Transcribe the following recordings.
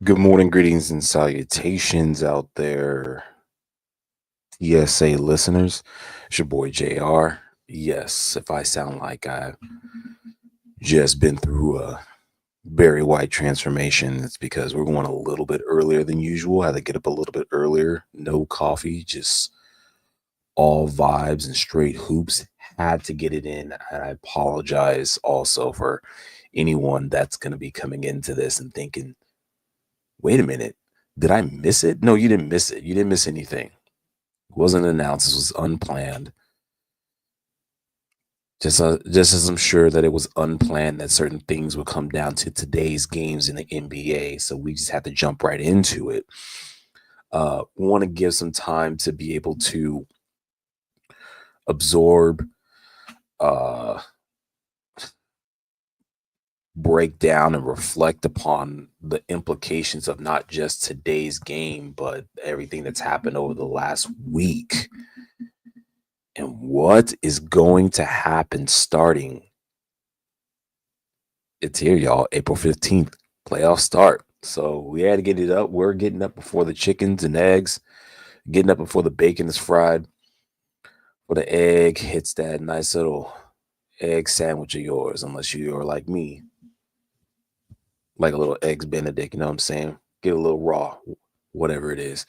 Good morning, greetings, and salutations out there, TSA listeners. It's your boy JR. Yes, if I sound like I've just been through a Barry White transformation, it's because we're going a little bit earlier than usual. I had to get up a little bit earlier. No coffee, just all vibes and straight hoops. Had to get it in. And I apologize also for anyone that's going to be coming into this and thinking, wait a minute, did I miss it? No, you didn't miss it. You didn't miss anything. It wasn't announced. This was unplanned. Just as I'm sure that it was unplanned that certain things would come down to today's games in the NBA. So we just had to jump right into it. Want to give some time to be able to absorb, uh, break down, and reflect upon the implications of not just today's game, but everything that's happened over the last week. And what is going to happen starting? It's here, y'all. April 15th, playoffs start. So we had to get it up. We're getting up before the chickens and eggs, getting up before the bacon is fried, before the egg hits that nice little egg sandwich of yours, unless you're like me, like a little eggs Benedict, you know what I'm saying? Get a little raw, whatever it is.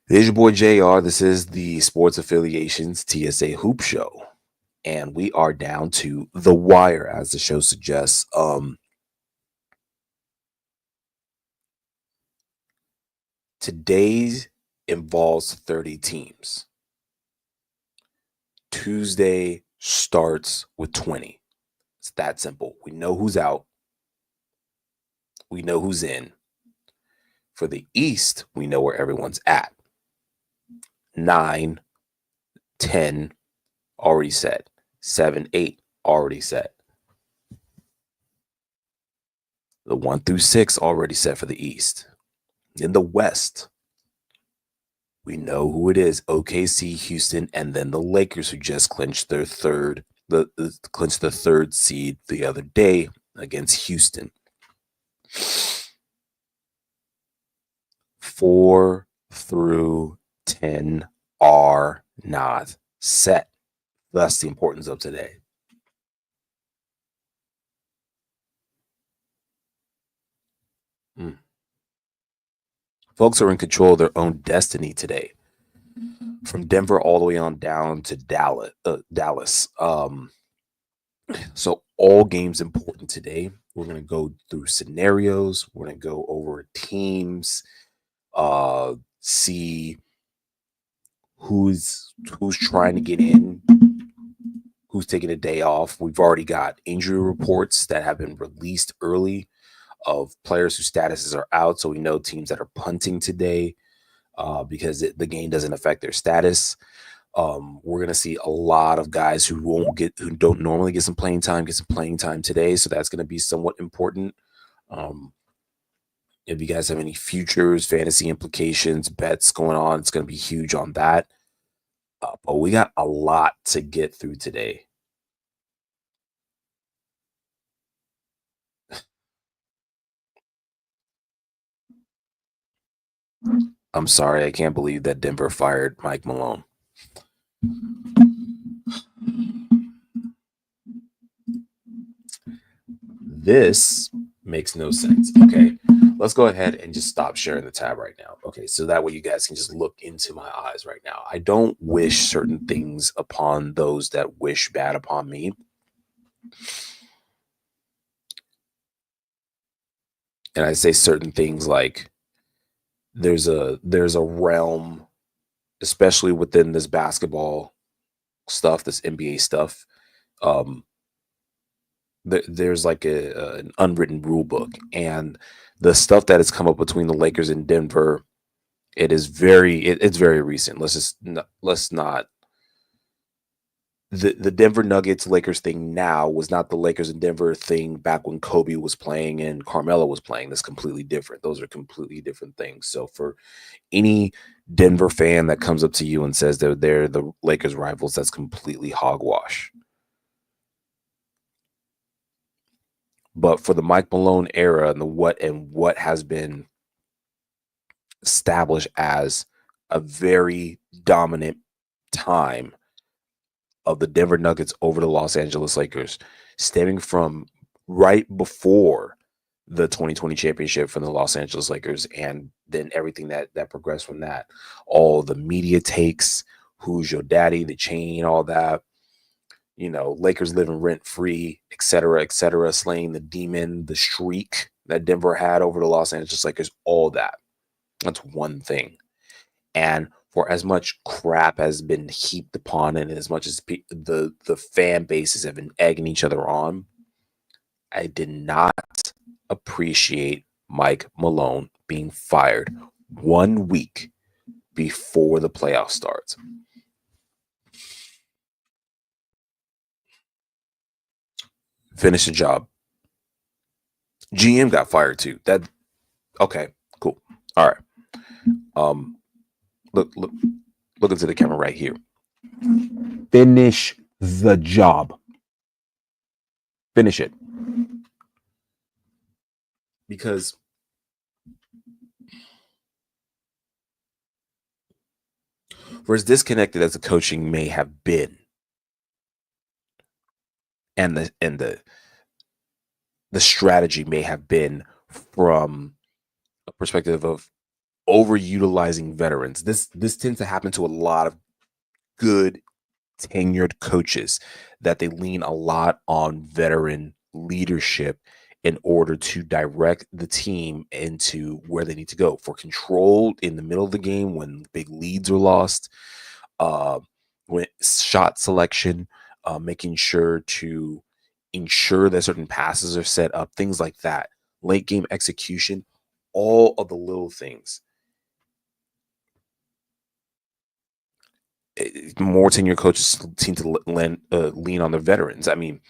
This is your boy JR. This is the Sports Affiliations TSA Hoop Show. And we are down to the wire, as the show suggests. Today's involves 30 teams. Tuesday starts with 20. It's that simple. We know who's out. We know who's in. For the East, we know where everyone's at. 9, 10, already set. 7, 8, already set. The 1 through 6 already set for the East. In the West, we know who it is: OKC, Houston, and then the Lakers, who just clinched their clinched the third seed the other day against Houston. 4 through 10 are not set. That's the importance of today. Folks are in control of their own destiny today. From Denver all the way on down to Dallas. So all games important today. We're going to go through scenarios. We're going to go over teams, see who's trying to get in, who's taking a day off. We've already got injury reports that have been released early of players whose statuses are out. So we know teams that are punting today because the game doesn't affect their status. We're going to see a lot of guys who don't normally get some playing time today. So that's going to be somewhat important. If you guys have any futures, fantasy implications, bets going on, it's going to be huge on that. But we got a lot to get through today. I'm sorry, I can't believe that Denver fired Mike Malone. This makes no sense. Okay. Let's go ahead and just stop sharing the tab right now. Okay, so that way you guys can just look into my eyes right now. I don't wish certain things upon those that wish bad upon me. And I say certain things like there's a realm, especially within this basketball stuff, this NBA stuff. Um, there's like an unwritten rule book, and the stuff that has come up between the Lakers and Denver, it's very recent. Let's not the Denver Nuggets Lakers thing now was not the Lakers and Denver thing back when Kobe was playing and Carmelo was playing. That's completely different. Those are completely different things. So for any Denver fan that comes up to you and says they're the Lakers rivals, that's completely hogwash. But for the Mike Malone era and what has been established as a very dominant time of the Denver Nuggets over the Los Angeles Lakers, stemming from right before the 2020 championship from the Los Angeles Lakers, and then everything that progressed from that. All the media takes, who's your daddy, the chain, all that. Lakers living rent free, et cetera, slaying the demon, the shriek that Denver had over the Los Angeles Lakers, all that. That's one thing. And for as much crap has been heaped upon it, and as much as the fan bases have been egging each other on, I did not appreciate Mike Malone being fired 1 week before the playoff starts. Finish the job. GM got fired too. Okay, cool. All right. Look into the camera right here. Finish the job. Finish it. Because for as disconnected as the coaching may have been, and the strategy may have been from a perspective of overutilizing veterans. This tends to happen to a lot of good tenured coaches, that they lean a lot on veteran leadership in order to direct the team into where they need to go for control in the middle of the game when big leads are lost, uh, when shot selection, making sure to ensure that certain passes are set up, things like that, late game execution, all of the little things. More tenured coaches seem to lean on their veterans. I mean,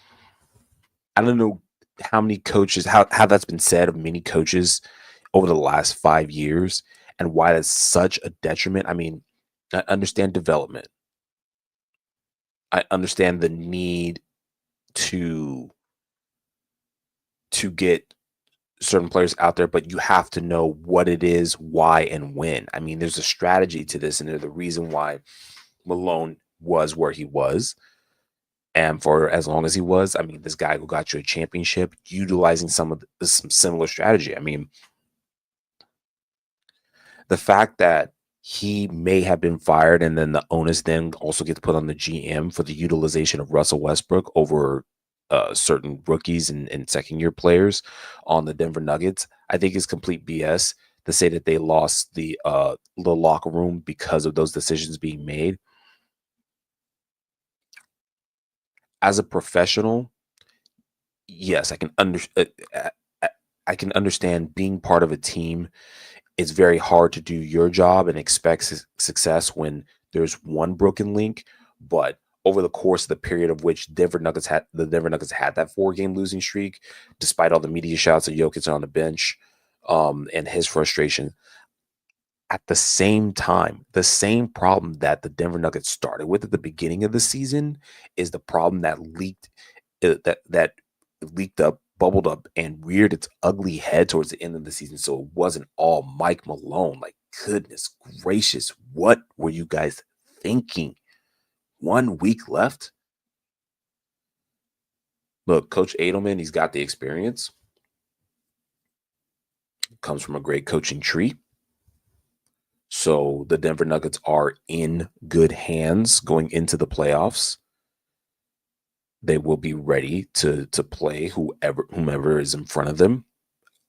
I don't know how many coaches, how that's been said of many coaches over the last 5 years, and why that's such a detriment. I mean, I understand development. I understand the need to get certain players out there, but you have to know what it is, why, and when. I mean, there's a strategy to this, and there's the reason why Malone was where he was. And for as long as he was, I mean, this guy who got you a championship, utilizing some similar strategy. I mean, the fact that he may have been fired, and then the onus then also gets put on the GM for the utilization of Russell Westbrook over certain rookies and second year players on the Denver Nuggets, I think is complete BS. To say that they lost the locker room because of those decisions being made. As a professional, yes, I can understand being part of a team. It's very hard to do your job and expect success when there's one broken link. But over the course of the period of which the Denver Nuggets had that 4-game losing streak, despite all the media shouts of Jokic on the bench, and his frustration. At the same time, the same problem that the Denver Nuggets started with at the beginning of the season is the problem that that leaked up, bubbled up, and reared its ugly head towards the end of the season. So it wasn't all Mike Malone. Like, goodness gracious, what were you guys thinking? 1 week left. Look, Coach Edelman, he's got the experience. comes from a great coaching tree. So the Denver Nuggets are in good hands going into the playoffs. They will be ready to play whomever is in front of them.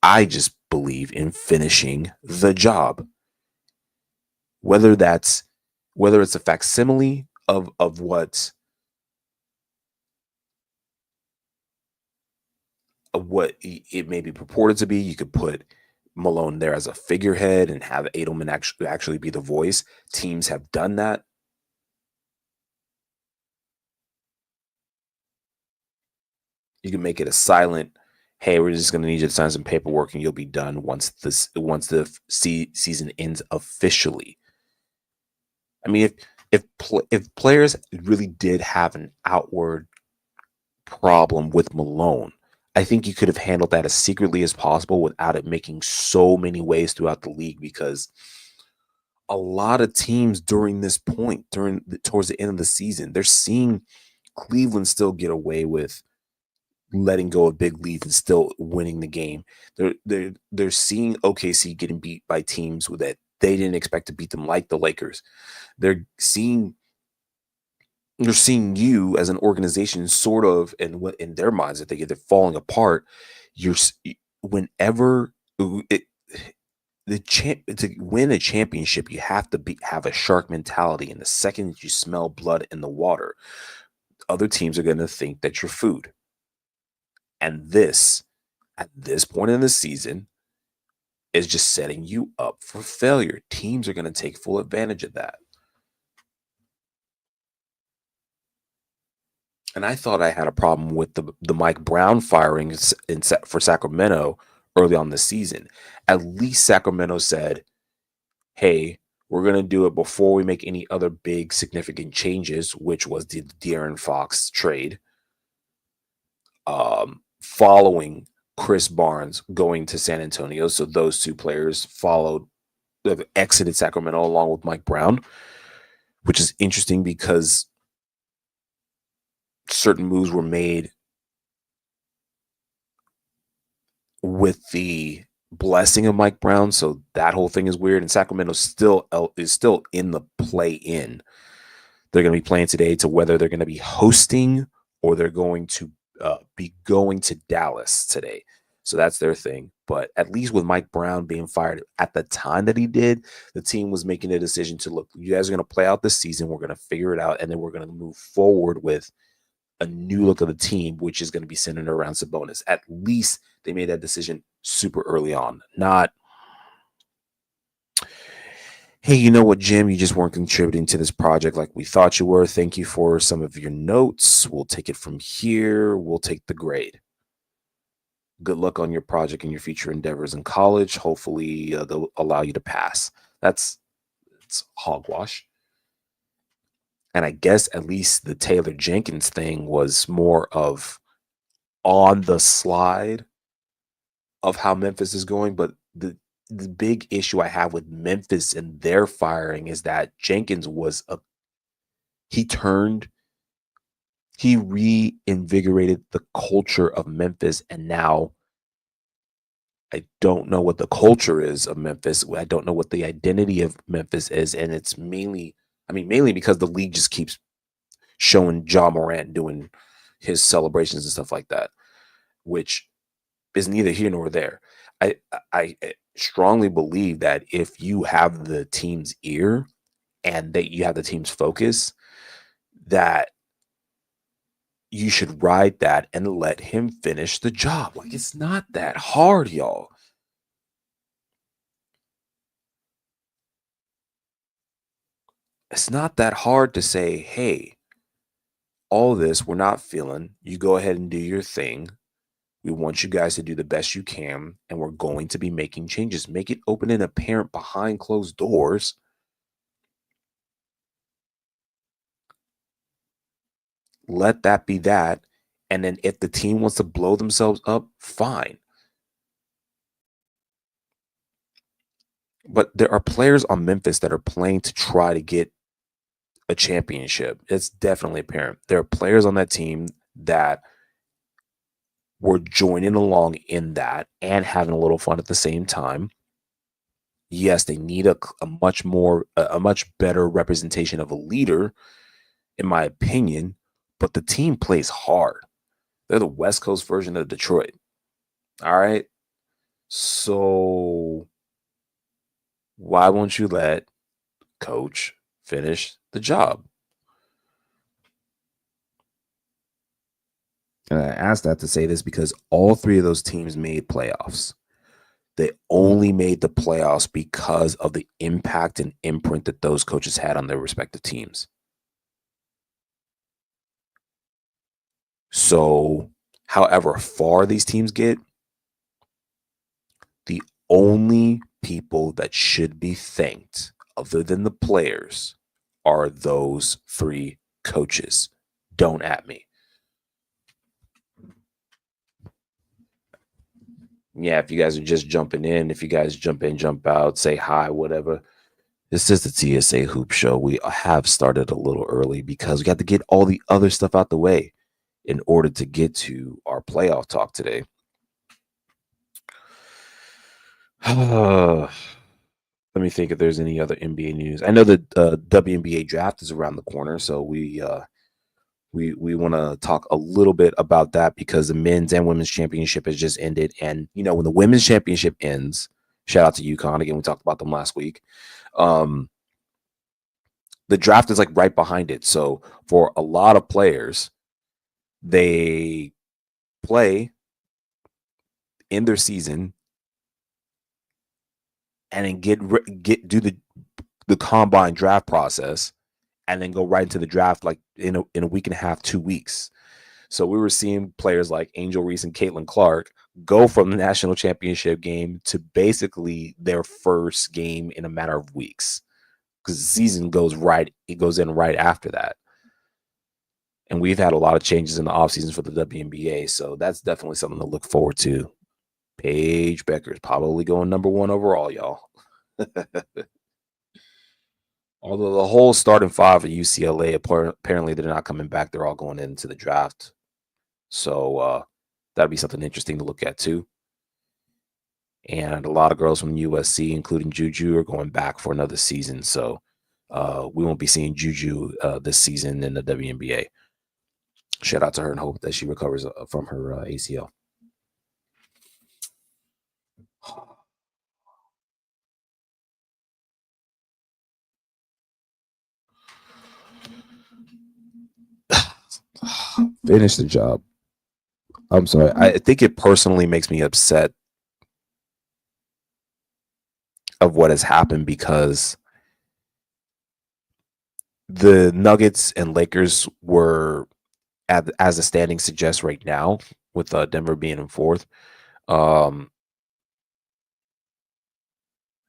I just believe in finishing the job. Whether that's whether it's a facsimile of what it may be purported to be. You could put Malone there as a figurehead and have Edelman actually be the voice. Teams have done that. You can make it a silent, "Hey, we're just going to need you to sign some paperwork and you'll be done once the season ends officially." I mean, if players really did have an outward problem with Malone, I think you could have handled that as secretly as possible without it making so many waves throughout the league, because a lot of teams during this point, towards the end of the season, they're seeing Cleveland still get away with letting go of big leads and still winning the game. They're seeing OKC getting beat by teams that they didn't expect to beat them, like the Lakers. They're seeing you're seeing you as an organization sort of, and what in their minds that they're falling apart. You're whenever it, to win a championship, you have to have a shark mentality. And the second that you smell blood in the water, other teams are going to think that you're food. And this, at this point in the season, is just setting you up for failure. Teams are going to take full advantage of that. And I thought I had a problem with the Mike Brown firing for Sacramento early on the season. At least Sacramento said, "Hey, we're going to do it before we make any other big significant changes," which was the De'Aaron Fox trade. Following Chris Barnes going to San Antonio. So those two players exited Sacramento along with Mike Brown, which is interesting because certain moves were made with the blessing of Mike Brown. So that whole thing is weird. And Sacramento is still in the play-in. They're going to be playing today to whether they're going to be hosting or they're going to be going to Dallas today. So that's their thing. But at least with Mike Brown being fired at the time that he did, the team was making a decision to, look, you guys are going to play out this season. We're going to figure it out. And then we're going to move forward with a new look of the team, which is going to be centered around Sabonis. At least they made that decision super early on. Not, "Hey, you know what, Jim? You just weren't contributing to this project like we thought you were. Thank you for some of your notes. We'll take it from here. We'll take the grade. Good luck on your project and your future endeavors in college. Hopefully, they'll allow you to pass." It's hogwash. And I guess at least the Taylor Jenkins thing was more of on the slide of how Memphis is going. But the big issue I have with Memphis and their firing is that Jenkins he turned he reinvigorated the culture of Memphis, and now I don't know what the culture is of Memphis. I don't know what the identity of Memphis is, and it's mainly because the league just keeps showing Ja Morant doing his celebrations and stuff like that, which is neither here nor there. I strongly believe that if you have the team's ear and that you have the team's focus, that you should ride that and let him finish the job. Like, it's not that hard, y'all. It's not that hard to say, "Hey, all this we're not feeling. You go ahead and do your thing. We want you guys to do the best you can, and we're going to be making changes." Make it open and apparent behind closed doors. Let that be that. And then if the team wants to blow themselves up, fine. But there are players on Memphis that are playing to try to get a championship. It's definitely apparent. There are players on that team that were joining along in that and having a little fun at the same time. Yes, they need a much better representation of a leader, in my opinion, but the team plays hard. They're the West Coast version of Detroit. All right. So why won't you let coach finish the job? And I asked that to say this because all three of those teams made playoffs. They only made the playoffs because of the impact and imprint that those coaches had on their respective teams. So, however far these teams get, the only people that should be thanked, other than the players, are those three coaches. Don't at me. Yeah, if you guys are just jumping in, if you guys jump in, jump out, say hi, whatever. This is the TSA Hoop Show. We have started a little early because we got to get all the other stuff out the way in order to get to our playoff talk today. Let me think if there's any other NBA news. I know the WNBA draft is around the corner, so we want to talk a little bit about that because the men's and women's championship has just ended. And when the women's championship ends, shout out to UConn again. We talked about them last week. The draft is like right behind it. So for a lot of players, they play in their season and then do the combine draft process and then go right into the draft like in a week and a half, 2 weeks. So we were seeing players like Angel Reese and Caitlin Clark go from the national championship game to basically their first game in a matter of weeks because the season goes in right after that. And we've had a lot of changes in the offseason for the WNBA, so that's definitely something to look forward to. Paige Becker's probably going number 1 overall, y'all. Although the whole starting 5 of UCLA, apparently they're not coming back. They're all going into the draft. So that'll be something interesting to look at too. And a lot of girls from USC, including Juju, are going back for another season. So we won't be seeing Juju this season in the WNBA. Shout out to her and hope that she recovers from her ACL. Finish the job. I'm sorry. I think it personally makes me upset of what has happened because the Nuggets and Lakers were, as the standing suggests right now, with Denver being in 4th,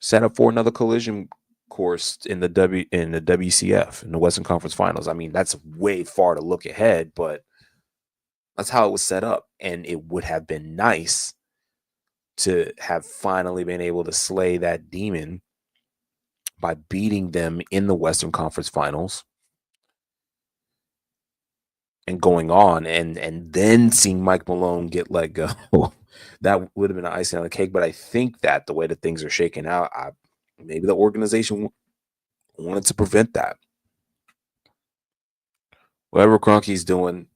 set up for another collision course in the WCF in the Western Conference Finals. I mean, that's way far to look ahead, but that's how it was set up, and it would have been nice to have finally been able to slay that demon by beating them in the Western Conference Finals and going on and then seeing Mike Malone get let go. That would have been an icing on the cake. But I think that the way that things are shaking out, maybe the organization wanted to prevent that. Whatever Kroenke's doing,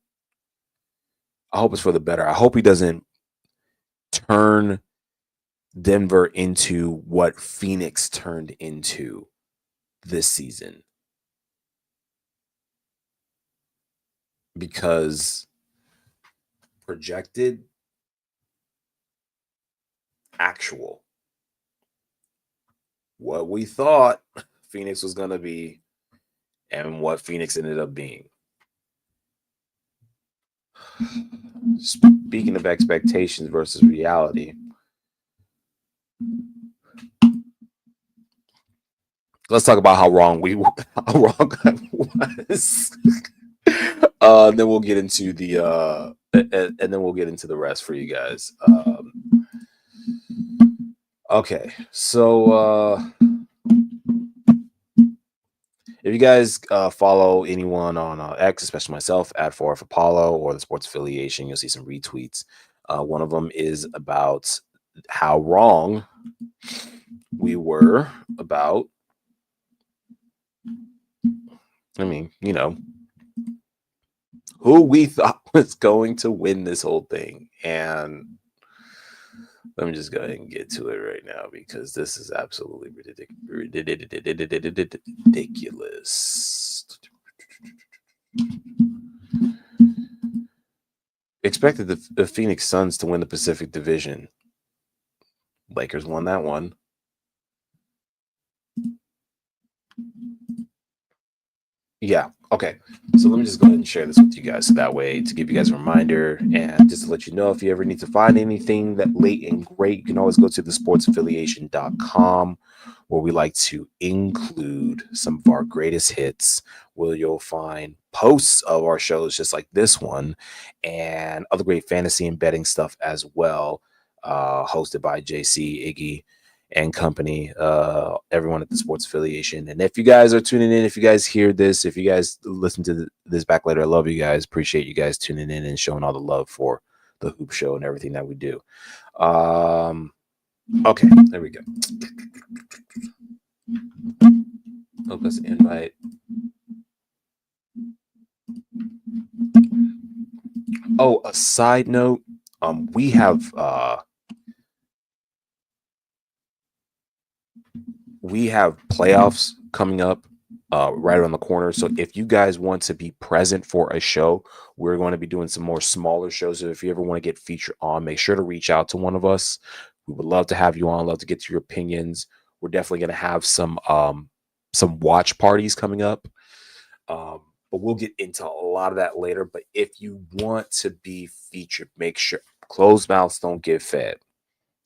I hope it's for the better. I hope he doesn't turn Denver into what Phoenix turned into this season. Because projected, actual, what we thought Phoenix was going to be and what Phoenix ended up being. Speaking of expectations versus reality, let's talk about how wrong I was. Then we'll get into the and then we'll get into the rest for you guys. Okay, so if you guys follow anyone on X, especially myself, at 4F Apollo or the sports affiliation, you'll see some retweets. One of them is about how wrong we were about, I mean, who we thought was going to win this whole thing. And let me just go ahead and get to it right now because this is absolutely ridiculous. Expected the Phoenix Suns to win the Pacific Division. Lakers won that one. Yeah. Okay. So let me just go ahead and share this with you guys. So that way, to give you guys a reminder and just to let you know, if you ever need to find anything that late and great, you can always go to thesportsaffiliation.com, where we like to include some of our greatest hits, where you'll find posts of our shows just like this one and other great fantasy and betting stuff as well, hosted by JC, Iggy, and company, everyone at the Sports Affiliation. And if you guys are tuning in, if you guys hear this, if you guys listen to this back later, I love you guys. Appreciate you guys tuning in and showing all the love for the Hoop Show and everything that we do. Okay, there we go. Hope that's an invite. Oh, a side note, we have playoffs coming up right around the corner. So if you guys want to be present for a show, we're going to be doing some more smaller shows. So if you ever want to get featured on, make sure to reach out to one of us. We would love to have you on, love to get your opinions. We're definitely going to have some watch parties coming up. But we'll get into a lot of that later. But if you want to be featured, make sure closed mouths don't get fed.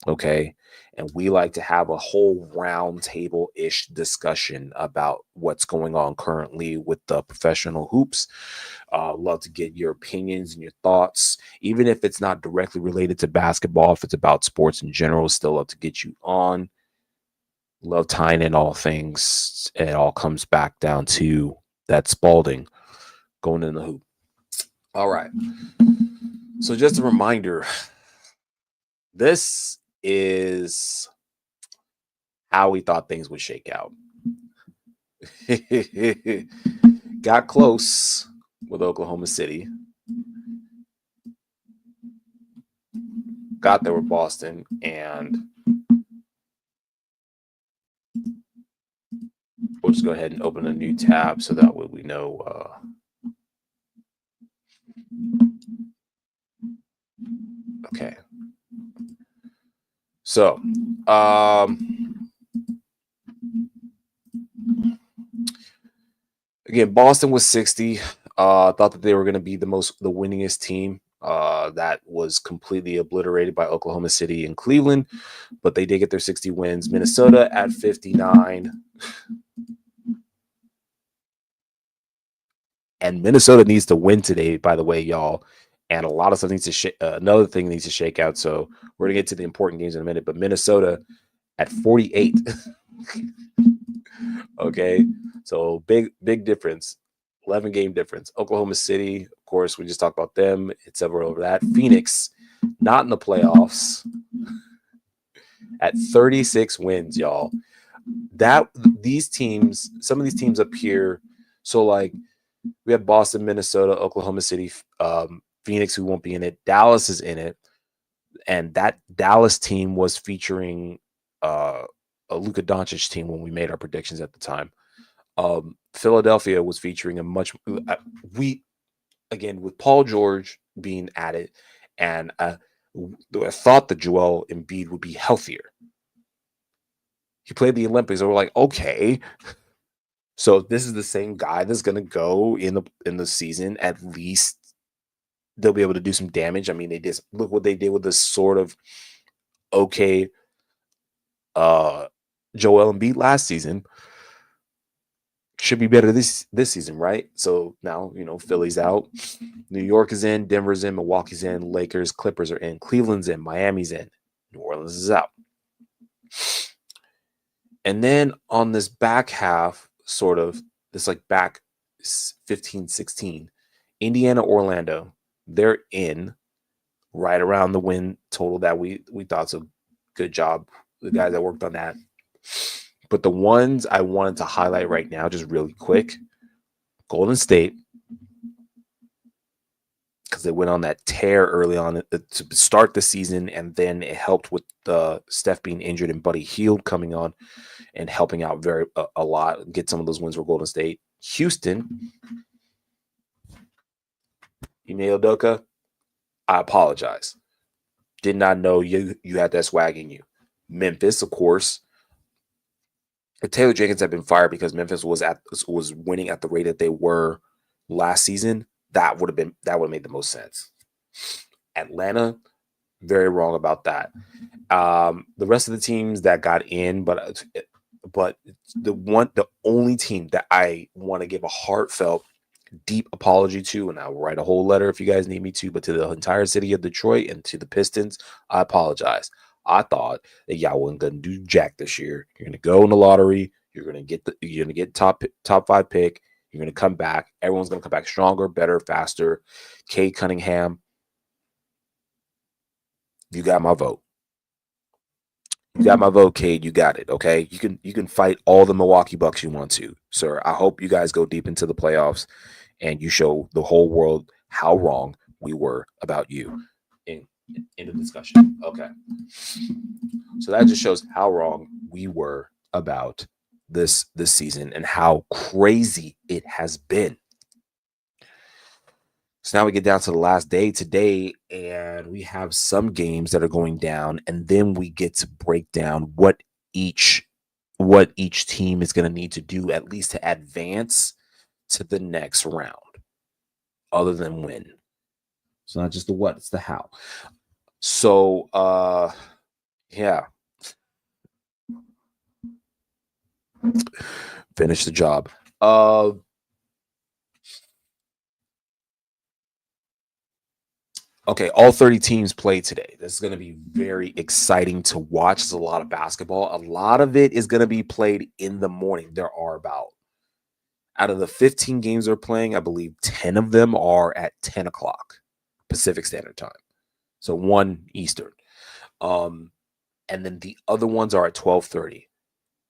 Okay. And we like to have a whole round table ish discussion about what's going on currently with the professional hoops. Love to get your opinions and your thoughts, even if it's not directly related to basketball, if it's about sports in general, still love to get you on. Love tying in all things. It all comes back down to that Spalding going in the hoop. All right. So just a reminder, this is how we thought things would shake out. Got close with Oklahoma City. Got there with Boston, and we'll just go ahead and open a new tab so that way we know. Okay. So, again, Boston was 60. Thought that they were going to be the winningest team. That was completely obliterated by Oklahoma City and Cleveland, but they did get their 60 wins. Minnesota at 59. And Minnesota needs to win today, by the way, y'all. And a lot of stuff needs to another thing needs to shake out. So we're going to get to the important games in a minute. But Minnesota at 48. Okay. So big difference. 11 game difference. Oklahoma City, of course, we just talked about them. It's several over that. Phoenix, not in the playoffs, at 36 wins, y'all. Some of these teams up here. So like we have Boston, Minnesota, Oklahoma City, Phoenix, who won't be in it. Dallas is in it. And that Dallas team was featuring a Luka Doncic team when we made our predictions at the time. Philadelphia was featuring a much with Paul George being added, and I thought that Joel Embiid would be healthier. He played the Olympics, and we're like, okay, so this is the same guy that's going to go in the season. At least they'll be able to do some damage. I mean, they just look what they did with this sort of okay Joel Embiid last season. Should be better this season, right? So now, Philly's out, New York is in, Denver's in, Milwaukee's in, Lakers, Clippers are in, Cleveland's in, Miami's in, New Orleans is out. And then on this back half, sort of this like back 15, 16, Indiana, Orlando, they're in. right around the win total that we thought. So good job, the guys that worked on that. But the ones I wanted to highlight right now, just really quick, Golden State, because they went on that tear early on to start the season, and then it helped with Steph being injured and Buddy Hield coming on and helping out a lot, get some of those wins for Golden State. Houston, Ime Udoka, I apologize. Did not know you had that swag in you. Memphis, of course. If Taylor Jenkins had been fired because Memphis was winning at the rate that they were last season, that would have made the most sense. Atlanta, very wrong about that. The rest of the teams that got in, but the only team that I want to give a heartfelt, deep apology to, and I'll write a whole letter if you guys need me to, but to the entire city of Detroit and to the Pistons, I apologize. I thought that y'all wasn't gonna do jack this year. You're gonna go in the lottery. You're gonna get top 5 pick. You're gonna come back. Everyone's gonna come back stronger, better, faster. Cade Cunningham, you got my vote. You got my vote, Cade. You got it. Okay. You can fight all the Milwaukee Bucks you want to, sir. I hope you guys go deep into the playoffs and you show the whole world how wrong we were about you in the discussion. Okay. So that just shows how wrong we were about this season and how crazy it has been. So now we get down to the last day today, and we have some games that are going down, and then we get to break down what each team is going to need to do at least to advance to the next round, other than win. So not just the what, it's the how. So yeah. Finish the job. Okay, all 30 teams play today. This is going to be very exciting to watch. There's a lot of basketball. A lot of it is going to be played in the morning. There are out of the 15 games they're playing, I believe 10 of them are at 10 o'clock Pacific Standard Time. So 1 Eastern. And then the other ones are at 12:30.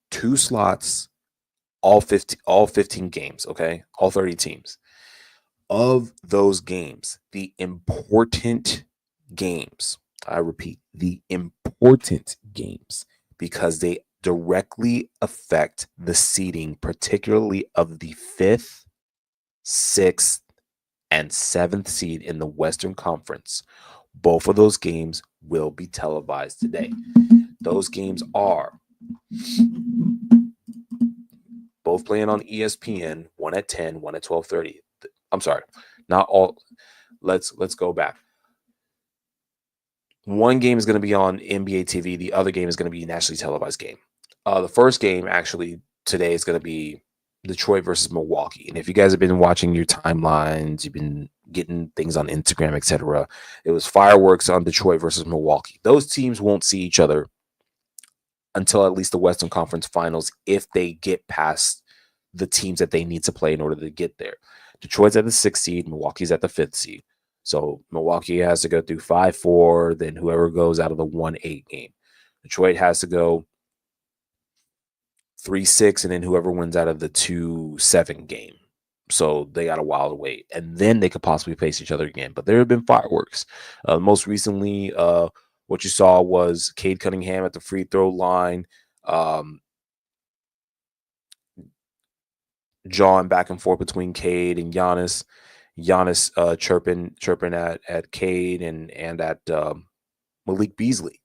2 slots, all 15 games, okay? All 30 teams. Of those games, the important games, I repeat, the important games, because they directly affect the seeding, particularly of the 5th, 6th, and 7th seed in the Western Conference. Both of those games will be televised today. Those games are both playing on ESPN, one at 10, one at 12:30. I'm sorry, not all. Let's go back. One game is going to be on NBA TV. The other game is going to be a nationally televised game. The first game actually today is going to be Detroit versus Milwaukee. And if you guys have been watching your timelines, you've been getting things on Instagram, etc., it was fireworks on Detroit versus Milwaukee. Those teams won't see each other until at least the Western Conference Finals if they get past the teams that they need to play in order to get there. Detroit's at the 6th seed, Milwaukee's at the 5th seed. So Milwaukee has to go through 5-4, then whoever goes out of the 1-8 game. Detroit has to go 3-6, and then whoever wins out of the 2-7 game. So they got a while to wait. And then they could possibly face each other again. But there have been fireworks. Most recently, what you saw was Cade Cunningham at the free throw line. Jawing back and forth between Cade and Giannis. Giannis chirping at Cade and at Malik Beasley,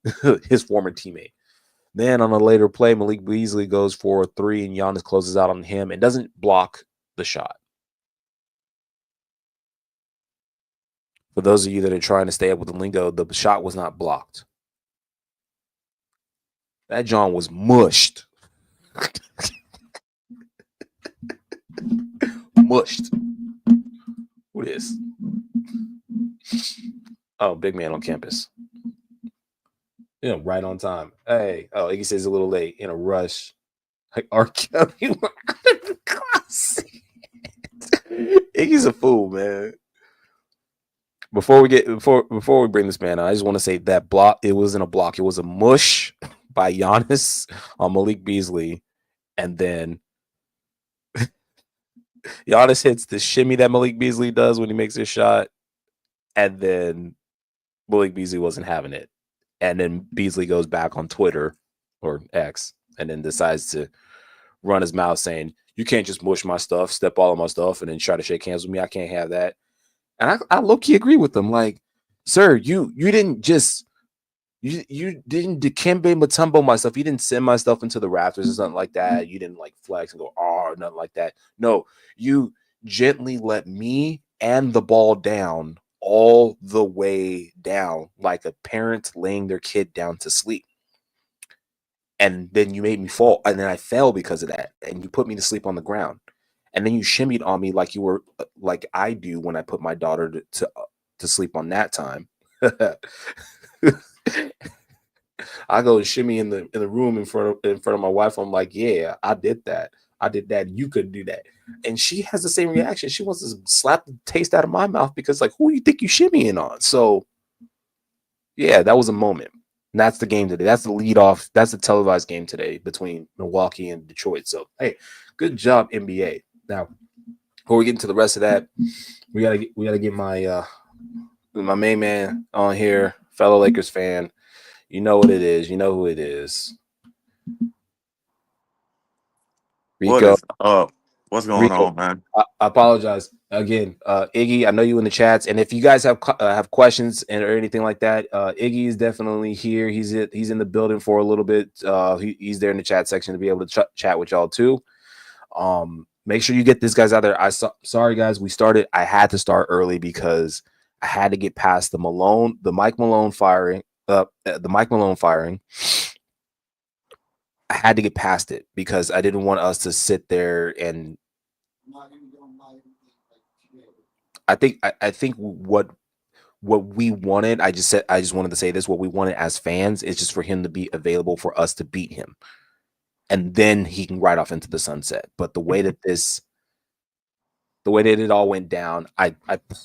his former teammate. Then on a later play, Malik Beasley goes for a 3 and Giannis closes out on him and doesn't block the shot. For those of you that are trying to stay up with the lingo, the shot was not blocked. That John was mushed. Mushed. Who is? Oh, big man on campus. Right on time. Hey, Iggy says a little late, in a rush. Like R. Kelly, we're out of the closet. Iggy's a fool, man. before we bring this man on, I just want to say that block. It wasn't a block. It was a mush by Giannis on Malik Beasley, and then Giannis hits the shimmy that Malik Beasley does when he makes his shot, and then Malik Beasley wasn't having it, and then Beasley goes back on Twitter or X, and then decides to run his mouth saying, "You can't just mush my stuff, step all of my stuff, and then try to shake hands with me. I can't have that." And I low key agree with them. Like, sir, you didn't just you didn't Dikembe Mutombo my stuff. You didn't send my stuff into the rafters or something like that. You didn't like flex and go, oh, nothing like that. No, you gently let me and the ball down all the way down, like a parent laying their kid down to sleep. And then you made me fall, and then I fell because of that, and you put me to sleep on the ground, and then you shimmied on me like you were like I do when I put my daughter to sleep on that time. I go shimmy in the room in front of my wife. I'm like, yeah, I did that. I did that. You couldn't do that. And she has the same reaction. She wants to slap the taste out of my mouth because, like, who do you think you shimmying on? So, yeah, that was a moment. And that's the game today. That's the lead off. That's the televised game today between Milwaukee and Detroit. So, hey, good job, NBA. Now, before we get into the rest of that, we gotta get my main man on here, fellow Lakers fan. You know what it is. You know who it is. What Rico. is up? What's going Rico. on, man? I apologize again, Iggy. I know you in the chats, and if you guys have questions or anything like that, Iggy is definitely here. He's in the building for a little bit. He's there in the chat section to be able to chat with y'all too. Make sure you get this guys out there. Sorry guys, I had to start early because I had to get past the Mike Malone firing. The Mike Malone firing. I had to get past it because I didn't want us to sit there and I think what we wanted, I just wanted to say this, what we wanted as fans is just for him to be available for us to beat him. And then he can ride off into the sunset. But the way that it all went down, I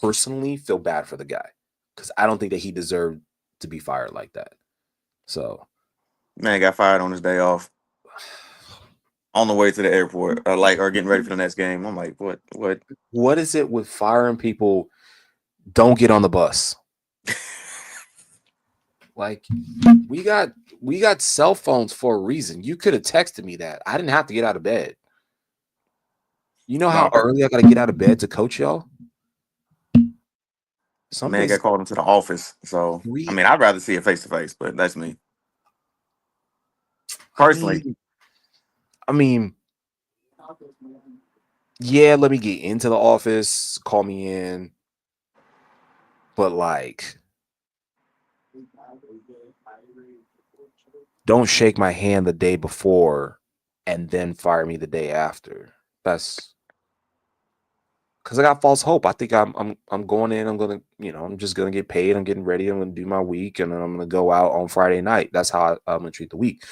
personally feel bad for the guy because I don't think that he deserved to be fired like that. So Man got fired on his day off on the way to the airport, or getting ready for the next game. I'm like, what? what is it with firing people? Don't get on the bus. Like we got cell phones for a reason. You could have texted me that. I didn't have to get out of bed. You know how No, early I got to get out of bed to coach y'all? Some man got places called into the office. So I three. mean, I'd rather see it face to face, but that's me I personally. mean, yeah, let me get into the office, call me in. But like, don't shake my hand the day before and then fire me the day after. That's because I got false hope. I think I'm going in. I'm gonna, I'm just gonna get paid. I'm getting ready. I'm gonna do my week, and then I'm gonna go out on Friday night. That's how I'm gonna treat the week.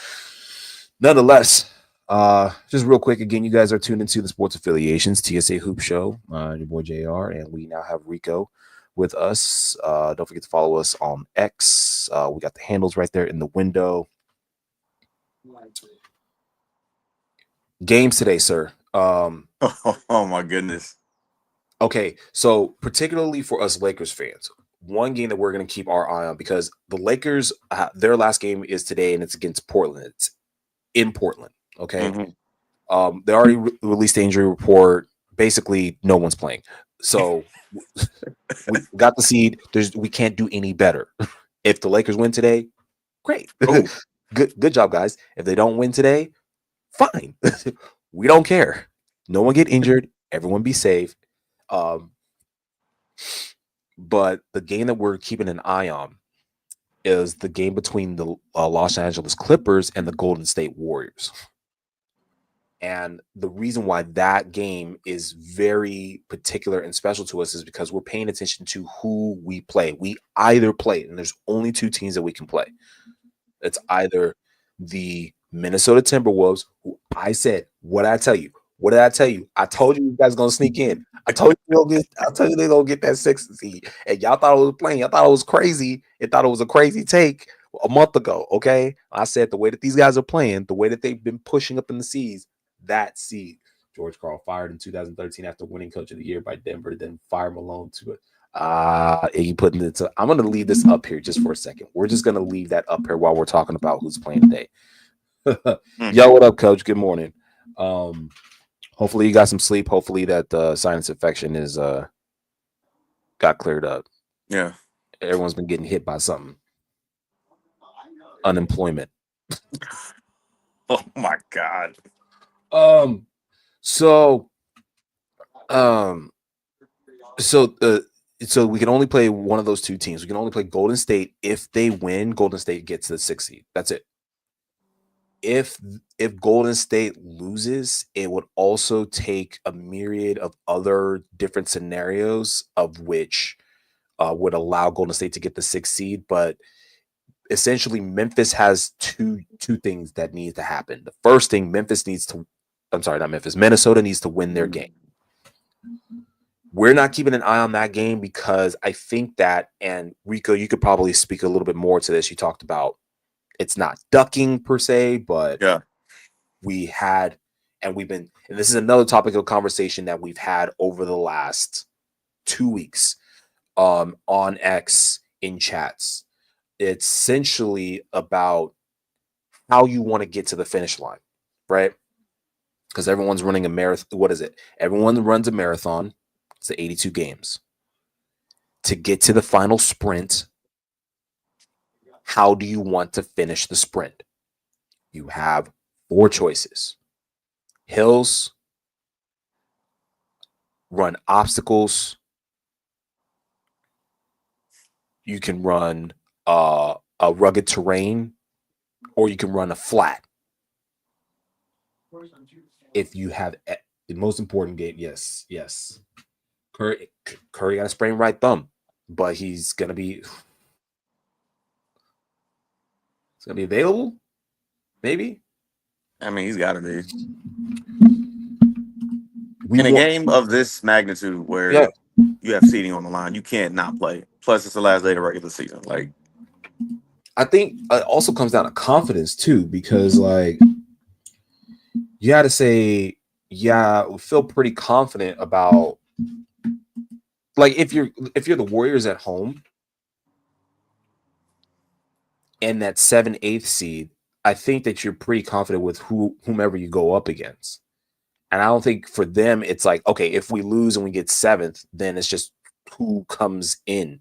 Nonetheless, just real quick again, you guys are tuned into the Sports Affiliations TSA Hoop Show. Your boy JR, and we now have Rico with us. Don't forget to follow us on X. We got the handles right there in the window. Games today, sir. Oh my goodness. Okay, so particularly for us Lakers fans, one game that we're going to keep our eye on because the Lakers, their last game is today and it's against Portland. It's in Portland. Okay, they already released the injury report. Basically, no one's playing. So we got the seed. We can't do any better. If the Lakers win today, great. Oh, Good job, guys. If they don't win today, fine. We don't care. No one get injured. Everyone be safe. Um, but the game that we're keeping an eye on is the game between the Los Angeles Clippers and the Golden State Warriors. And the reason why that game is very particular and special to us is because we're paying attention to who we play. We either play, and there's only two teams that we can play. It's either the Minnesota Timberwolves, who I said, what I tell you, What did I tell you? I told you guys gonna sneak in. I told you I told you they're gonna get that 6th seed. And y'all thought it was playing. Y'all thought it was crazy. It thought it was a crazy take a month ago. Okay. I said the way that these guys are playing, the way that they've been pushing up in the seeds, that seed. George Karl fired in 2013 after winning Coach of the Year by Denver, then fire Malone to it. You putting it to, I'm gonna leave this up here just for a second. We're just gonna leave that up here while we're talking about who's playing today. Yo, what up, Coach? Good morning. Hopefully you got some sleep. Hopefully that sinus infection is got cleared up. Yeah. Everyone's been getting hit by something. Unemployment. Oh my God. So um so we can only play one of those two teams. We can only play Golden State. If they win, Golden State gets the 6th seed. That's it. If Golden State loses, it would also take a myriad of other different scenarios of which would allow Golden State to get the 6th seed. But essentially, Memphis has two things that need to happen. The first thing, Minnesota needs to win their game. We're not keeping an eye on that game because I think that, and Rico, you could probably speak a little bit more to this. You talked about it's not ducking per se, but Yeah. we've been, and this is another topic of conversation that we've had over the last 2 weeks on X in chats. It's essentially about how you want to get to the finish line, right? Because everyone's running a marathon. What is it? Everyone runs a marathon. It's the 82 games. To get to the final sprint, how do you want to finish the sprint? You have 4 choices. Hills, run obstacles. You can run a rugged terrain, or you can run a flat. If you have the most important game, yes. Curry got a sprained right thumb, but he's gonna be available. Maybe. I mean, he's got to be. In a game of this magnitude where you have seeding on the line, you can't not play. Plus, it's the last day of the regular season. Like, I think it also comes down to confidence too, because like you got to say, yeah, we feel pretty confident about, like, if you're the Warriors at home and that 7/8 seed, I think that you're pretty confident with whomever you go up against. And I don't think for them it's like, okay, if we lose and we get 7th, then it's just who comes in.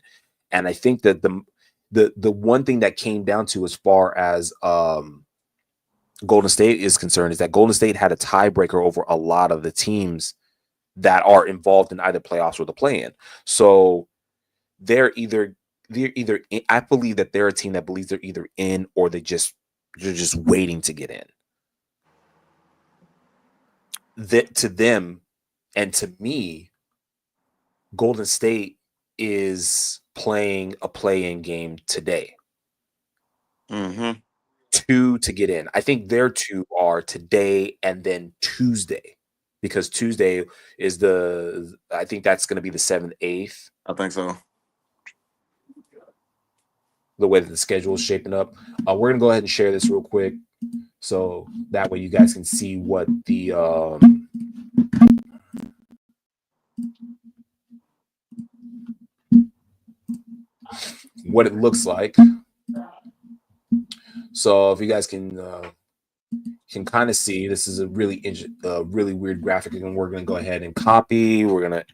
And I think that the one thing that came down to as far as Golden State is concerned is that Golden State had a tiebreaker over a lot of the teams that are involved in either playoffs or the play-in. So they're either I believe that they're a team that believes they're either in or they're just waiting to get in. That to them and to me, Golden State is playing a play-in game today. 2 to get in. I think their 2 are today and then Tuesday, because Tuesday is I think that's going to be the 7th, 8th. I think so. The way that the schedule is shaping up. We're going to go ahead and share this real quick, so that way you guys can see what the what it looks like. So if you guys can kind of see, this is a really weird graphic, and we're going to go ahead and copy. We're going to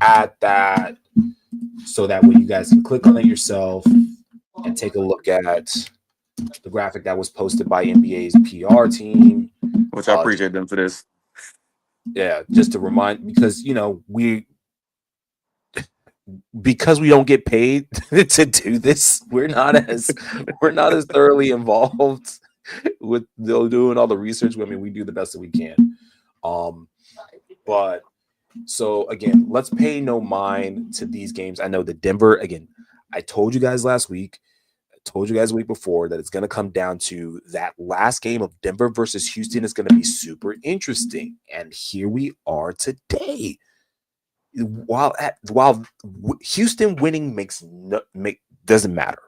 add that so that way you guys can click on it yourself and take a look at the graphic that was posted by NBA's PR team. Which I appreciate them for this. Yeah, just to remind, because because we don't get paid to do this, we're not as thoroughly involved with doing all the research. I mean, we do the best that we can. But so again, let's pay no mind to these games. I know that Denver, again, I told you guys last week, told you guys the week before that it's going to come down to that last game of Denver versus Houston is going to be super interesting. And here we are today. While Houston winning doesn't matter.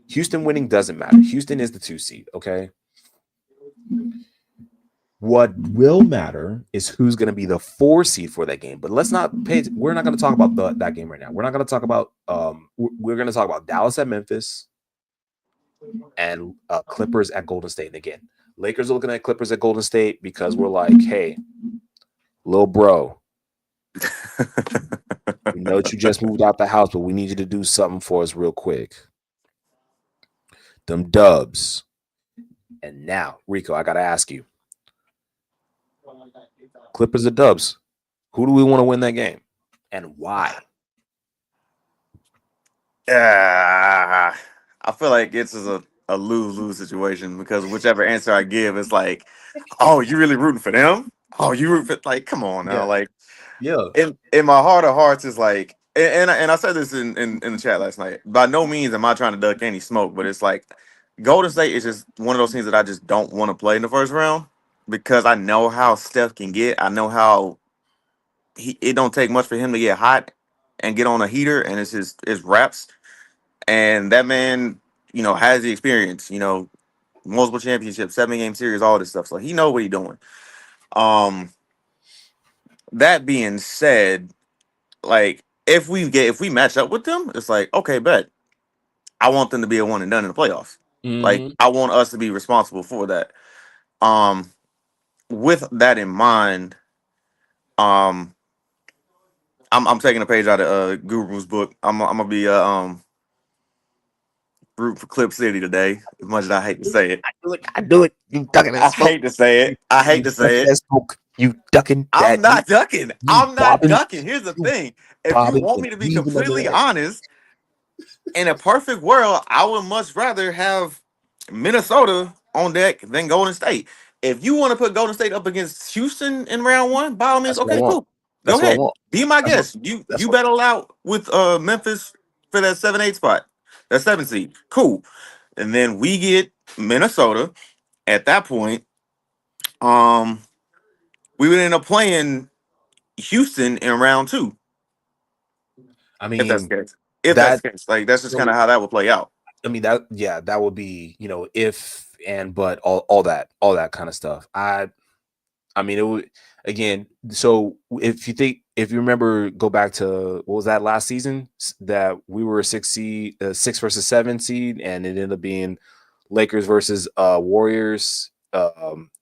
Houston winning doesn't matter. Houston is the 2 seed, okay? What will matter is who's going to be the 4 seed for that game. But let's not pay. We're not going to talk about that game right now. We're not going to talk about. We're going to talk about Dallas at Memphis and Clippers at Golden State. And again, Lakers are looking at Clippers at Golden State because we're like, hey, little bro, we know that you just moved out the house, but we need you to do something for us real quick. Them dubs. And now, Rico, I got to ask you. Clippers or dubs? Who do we want to win that game? And why? Yeah, I feel like it's a lose-lose situation because whichever answer I give is like, oh, you really rooting for them? Oh, you root for like, come on now, Yeah. like Yeah. in my heart of hearts is like, and I said this in the chat last night. By no means am I trying to duck any smoke, but it's like Golden State is just one of those teams that I just don't want to play in the first round because I know how Steph can get. I know how it don't take much for him to get hot and get on a heater, and it's raps. And that man, has the experience. Multiple championships, 7 game series, all this stuff. So he know what he's doing. Um, that being said, like if we match up with them, it's like okay, bet I want them to be a one and done in the playoffs. Like Mm-hmm. I want us to be responsible for that. Um, with that in mind, um, I'm taking a page out of Guru's book. I'm gonna be root for Clip City today. As much as I hate to say it, I do it. You ducking that I smoke. hate to say it. I hate You to ducking say it. that smoke. You ducking I'm that. not ducking. You I'm not bobbing. ducking. Here's the You thing. If you bobbing want and me to be weaving under completely that. honest, in a perfect world, I would much rather have Minnesota on deck than Golden State. If you want to put Golden State up against Houston in round one, by all means, That's what I okay, want. cool. Go That's what I ahead. want. Be my That's what. guest. You That's you what. battle out with Memphis for that 7-8 spot. That 7 seed. Cool. And then we get Minnesota. At that point, um, we would end up playing Houston in round two. I If that's mean the case. If that's that. the case. Like that's just kind So of how that would play out. I mean that. Yeah, that would be if and but all that kind of stuff. I mean, it would again. So if you remember, go back to what was that last season that we were a 6 seed, 6 versus 7 seed, and it ended up being Lakers versus Warriors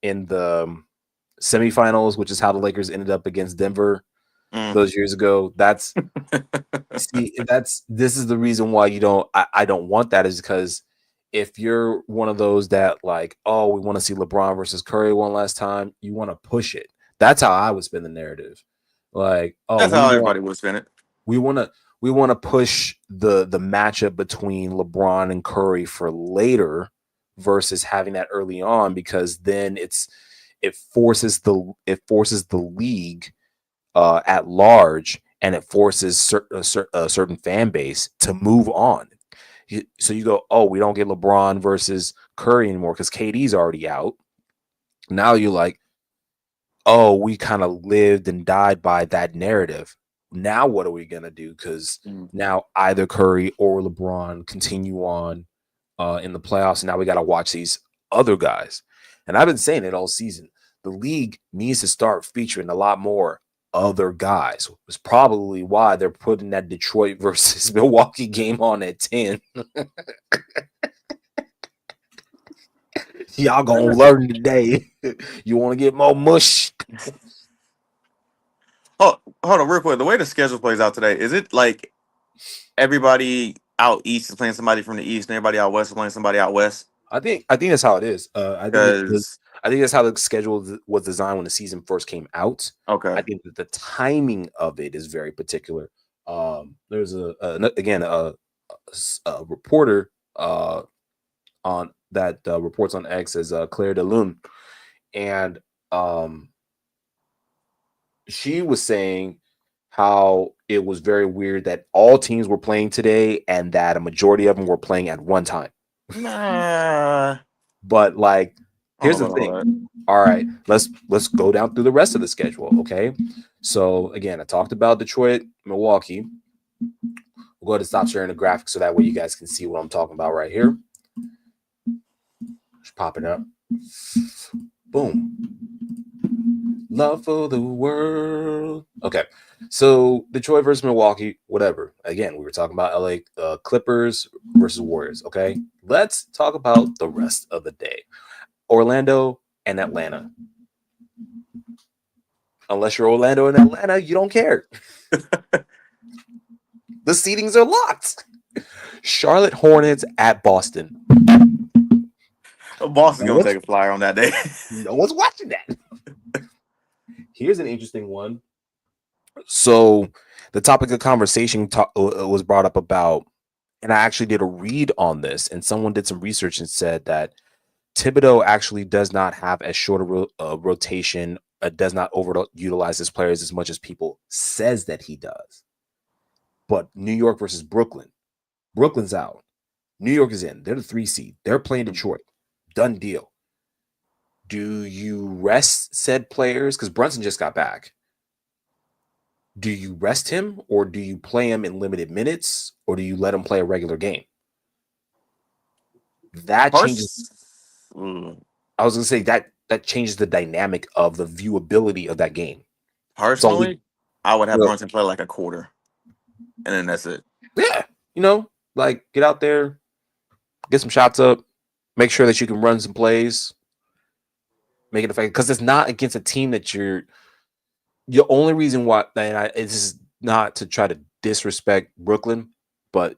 in the semifinals, which is how the Lakers ended up against Denver Mm. those years ago. This is the reason why I don't want that is because if you're one of those that like, oh, we want to see LeBron versus Curry one last time, you want to push it. That's how I would spin the narrative. Like, oh, That's how everybody would spin it. we want to we want to push the matchup between LeBron and Curry for later versus having that early on because then it forces the league at large, and it forces a certain fan base to move on. So you go, oh, we don't get LeBron versus Curry anymore because KD's already out. Now you're like, oh, we kind of lived and died by that narrative. Now what are we gonna do? Because Mm. now either Curry or LeBron continue on in the playoffs, and now we got to watch these other guys. And I've been saying it all season. The league needs to start featuring a lot more other guys. It's probably why they're putting that Detroit versus Milwaukee game on at 10. Y'all gonna learn today. You want to get more mush? Oh, hold on, real quick. The way the schedule plays out today, is it like everybody out east is playing somebody from the east, and everybody out west is playing somebody out west? I think that's how it is. Because I think that's how the schedule was designed when the season first came out. I okay, think that the timing of it is very particular. There's a reporter on that reports on X as Claire de Lune, and she was saying how it was very weird that all teams were playing today and that a majority of them were playing at one time. Nah, But like, I don't here's know the about all thing. that. All right, let's go down through the rest of the schedule. Okay. So again, I talked about Detroit, Milwaukee. We'll go ahead and stop sharing the graphic so that way you guys can see what I'm talking about right here. Just pop it up. Boom. Love for the world. Okay. So Detroit versus Milwaukee, whatever. Again, we were talking about LA Clippers versus Warriors. Okay. Let's talk about the rest of the day. Orlando and Atlanta. Unless you're Orlando and Atlanta, you don't care. The seedings are locked. Charlotte Hornets at Boston. Boston's No gonna one's, take a flyer on that day. no one's watching that. Here's an interesting one. So the topic of conversation was brought up about, and I actually did a read on this, and someone did some research and said that Thibodeau actually does not have as short a rotation, does not overutilize his players as much as people says that he does. But New York versus Brooklyn, Brooklyn's out. New York is in. They're the 3 seed. They're playing Detroit. Done deal. Do you rest said players? Because Brunson just got back. Do you rest him or do you play him in limited minutes or do you let him play a regular game? That changes. Pers- mm, I was gonna say that changes the dynamic of the viewability of that game. It's only Personally, I would have well, Brunson play like a quarter, and then that's it. yeah, like get out there, get some shots up, make sure that you can run some plays, make it effective because it's not against a team that you're. The only reason why, and this is not to try to disrespect Brooklyn, but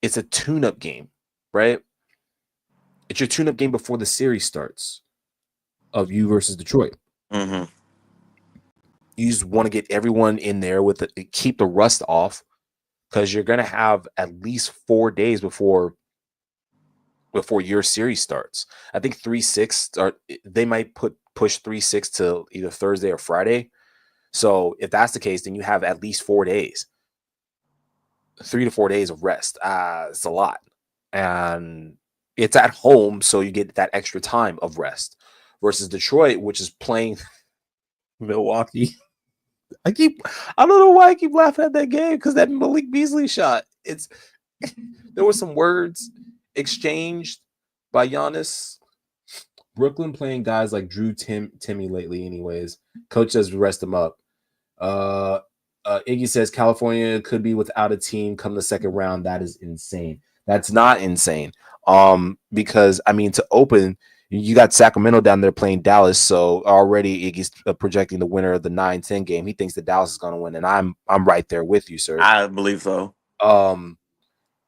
it's a tune-up game, right? It's your tune-up game before the series starts of you versus Detroit. Mm-hmm. You just want to get everyone in there with keep the rust off because you're gonna have at least 4 days before your series starts. I think 3-6 start. They might push 3-6 to either Thursday or Friday. So if that's the case, then you have at least 4 days, 3 to 4 days of rest. It's a lot, and it's at home, so you get that extra time of rest. Versus Detroit, which is playing Milwaukee. I don't know why I keep laughing at that game because that Malik Beasley shot. There were some words exchanged by Giannis. Brooklyn playing guys like Timmy lately, anyways. Coach says rest him up. Uh, Iggy says California could be without a team come the second round. That is insane. That's not insane. Because I mean, to open, you got Sacramento down there playing Dallas, so already Iggy's projecting the winner of the 9-10 game. He thinks that Dallas is going to win, and I'm right there with you, sir. I believe so.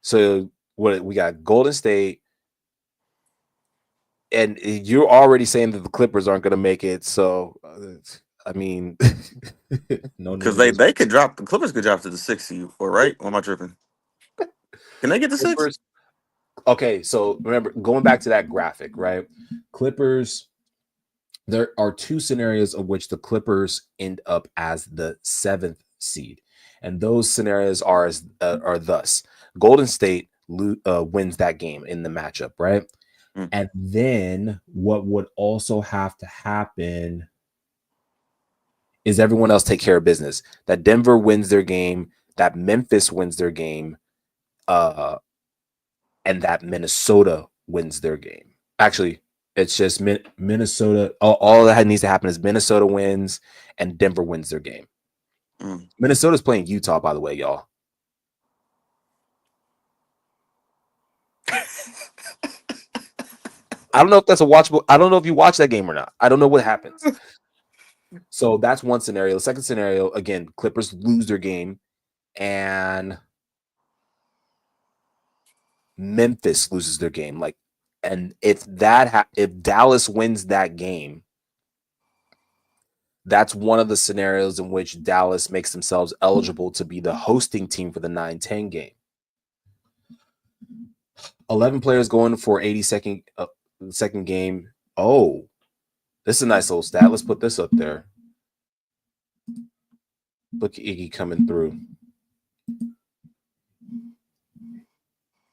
So what we got? Golden State, and you're already saying that the Clippers aren't going to make it. So, I mean, no need Because to they could drop, the Clippers could drop to the 6th seed, or right? Or am I tripping? Can they get the 6th? Clippers. Okay, so remember going back to that graphic, right? Clippers. There are 2 scenarios of which the Clippers end up as the 7th seed, and those scenarios are thus: Golden State wins that game in the matchup, right? Mm. And then what would also have to happen is everyone else take care of business. That Denver wins their game, that Memphis wins their game, and that Minnesota wins their game. Actually, it's just Minnesota. All that needs to happen is Minnesota wins and Denver wins their game. Mm. Minnesota's playing Utah, by the way, y'all. I don't know if that's a watchable. I don't know if you watch that game or not. I don't know what happens. So that's one scenario. The second scenario, again, Clippers lose their game and Memphis loses their game. And if Dallas wins that game, that's one of the scenarios in which Dallas makes themselves eligible to be the hosting team for the 9-10 game. 11 players going for 82nd second game. Oh, this is a nice little stat. Let's put this up there. Look at Iggy coming through.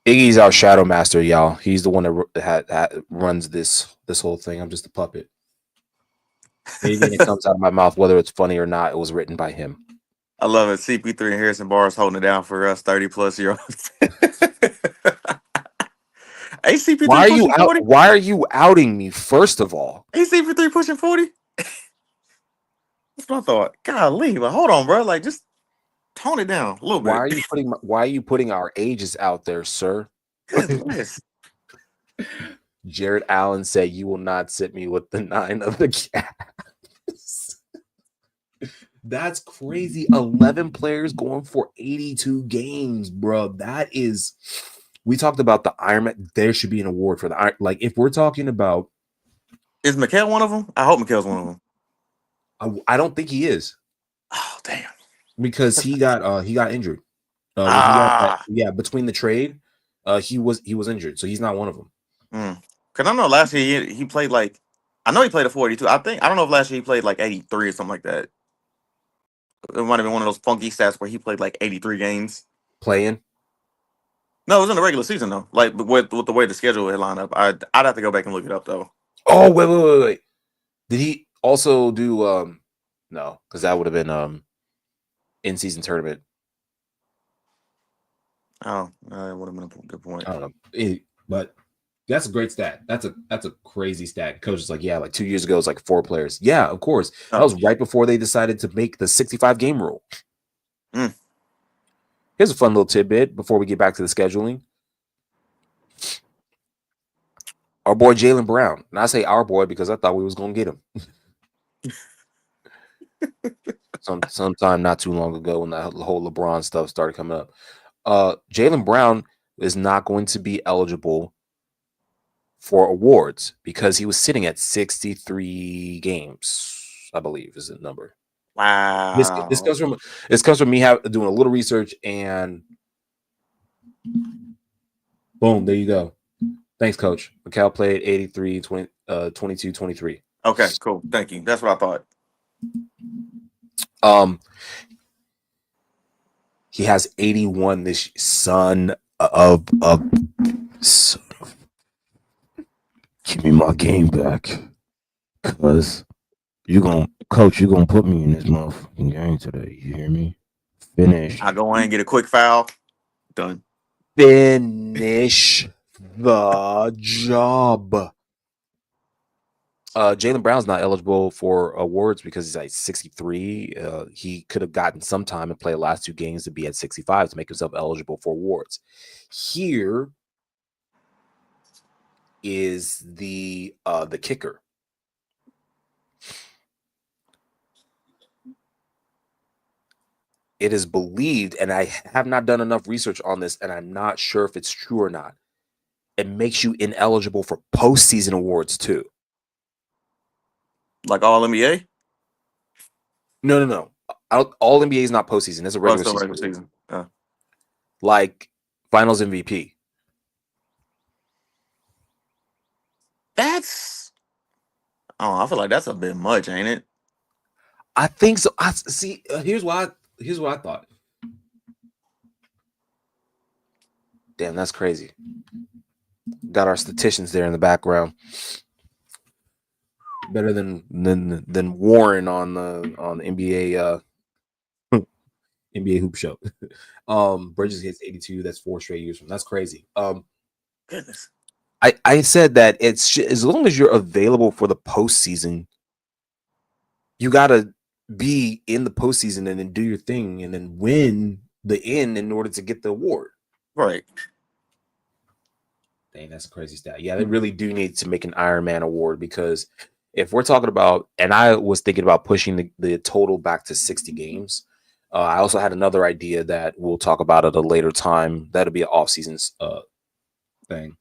Iggy's our shadow master, y'all. He's the one that runs this whole thing. I'm just a puppet. Anything that comes out of my mouth, whether it's funny or not, it was written by him. I love it. CP3 and Harrison Barnes holding it down for us 30+ year olds. Hey, Why CP3 are you pushing out? 40. Why are you outing me? First of all, Hey, CP3 pushing 40. That's what I thought. Golly, but hold on, bro. Like, just tone it down a little bit. why are you putting our ages out there, sir? Goodness. Jared Allen said, "You will not sit me with the 9 of the Cavs." That's crazy. 11 players going for 82 games, bro. That is. We talked about the Ironman. There should be an award for the like. If we're talking about, Is Mikal one of them? I hope Mikal's one of them. I don't think he is Oh, damn. because he got injured. When he got that, Ah. yeah, between the trade, he was injured, so he's not one of them. Because I know last year he played like, I know he played a 42. I don't know if last year he played like 83 or something like that. It might have been one of those funky stats where he played like 83 games. Playing. No, it was in the regular season though. Like with the way the schedule had lined up, I'd have to go back and look it up though. Oh wait. Did he also do no, because that would have been in season tournament. Oh, that would have been a good point. I don't know. But that's a great stat. That's a crazy stat. Coach is like, yeah, like 2 years ago, it's like 4 players. Yeah, of course. That was right before they decided to make the 65 game rule. Here's a fun little tidbit before we get back to the scheduling. Our boy Jaylen Brown, and I say our boy because I thought we was gonna get him. Sometime not too long ago when that whole LeBron stuff started coming up. Jaylen Brown is not going to be eligible for awards because he was sitting at 63 games, I believe is the number. Wow. This comes from me doing a little research, and boom, there you go. Thanks, Coach. Mikal played 83, 22, 23. Okay, cool. Thank you. That's what I thought. He has 81 this son of give me my game back. Cause you're gonna put me in this motherfucking game today. You hear me? Finish. I go in and get a quick foul. Done. Finish the job. Jaylen Brown's not eligible for awards because he's like 63. He could have gotten some time and play the last 2 games to be at 65 to make himself eligible for awards. Here is the kicker. It is believed, and I have not done enough research on this, and I'm not sure if it's true or not. It makes you ineligible for postseason awards too. Like all NBA? No. All NBA is not postseason. It's a regular season. Regular season. Like Finals MVP. That's. Oh, I feel like that's a bit much, ain't it? I think so. I see. Here's what I thought. Damn, that's crazy. Got our statisticians there in the background. Better than Warren on the NBA NBA hoop show. Bridges hits 82. That's 4 straight years from. That's crazy. Goodness. I said that it's as long as you're available for the postseason, you gotta be in the postseason and then do your thing and then win the in order to get the award. Right. Dang, that's a crazy stat. Yeah, they really do need to make an Iron Man award because if we're talking about, and I was thinking about pushing the total back to 60 games. I also had another idea that we'll talk about at a later time. That'll be an off-season thing.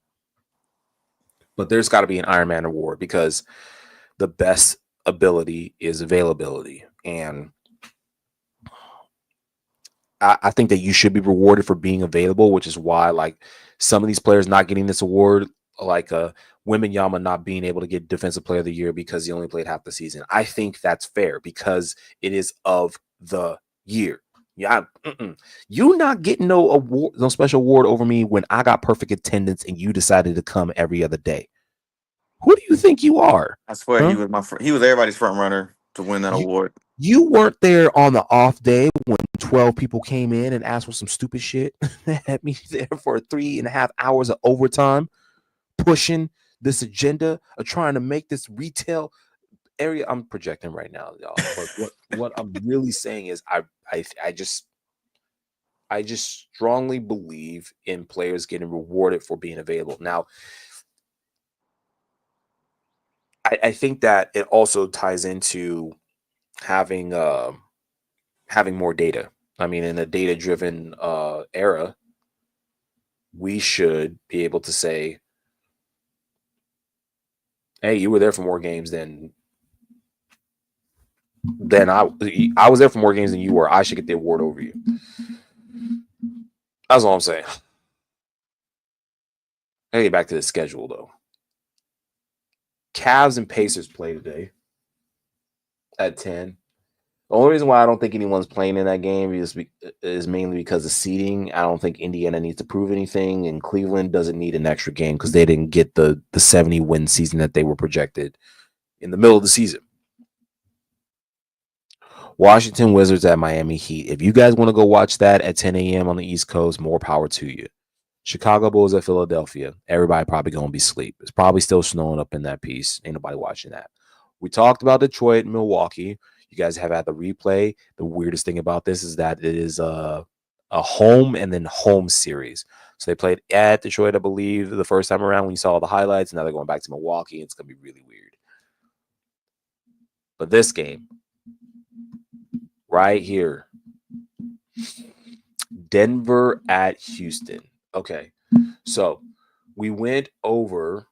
But there's got to be an Iron Man award because the best ability is availability. And I think that you should be rewarded for being available, which is why like some of these players not getting this award, like Wembanyama not being able to get Defensive Player of the Year because he only played half the season. I think that's fair because it is of the year. Yeah, you not getting no award, no special award over me when I got perfect attendance and you decided to come every other day. Who do you think you are? I swear he Huh? was he was everybody's front runner to win that You award. you weren't there on the off day when 12 people came in and asked for some stupid shit. Had me there for 3.5 hours of overtime, pushing this agenda of trying to make this retail area. I'm projecting right now, y'all. But what I'm really saying is I I just I just strongly believe in players getting rewarded for being available. Now, I think that it also ties into having having more data. I mean, in a data driven era, we should be able to say, "Hey, you were there for more games than I was there for more games than you were. I should get the award over you." That's all I'm saying. Hey, back to the schedule though. Cavs and Pacers play today at 10. The only reason why I don't think anyone's playing in that game is mainly because of seeding. I don't think Indiana needs to prove anything, and Cleveland doesn't need an extra game because they didn't get the 70-win season that they were projected in the middle of the season. Washington Wizards at Miami Heat. If you guys want to go watch that at 10 a.m. on the East Coast, more power to you. Chicago Bulls at Philadelphia. Everybody probably going to be asleep. It's probably still snowing up in that piece. Ain't nobody watching that. We talked about Detroit and Milwaukee. You guys have had the replay. The weirdest thing about this is that it is a home and then home series. So they played at Detroit, I believe, the first time around when you saw the highlights. Now they're going back to Milwaukee. It's going to be really weird. But this game, right here, Denver at Houston. Okay. So we went over.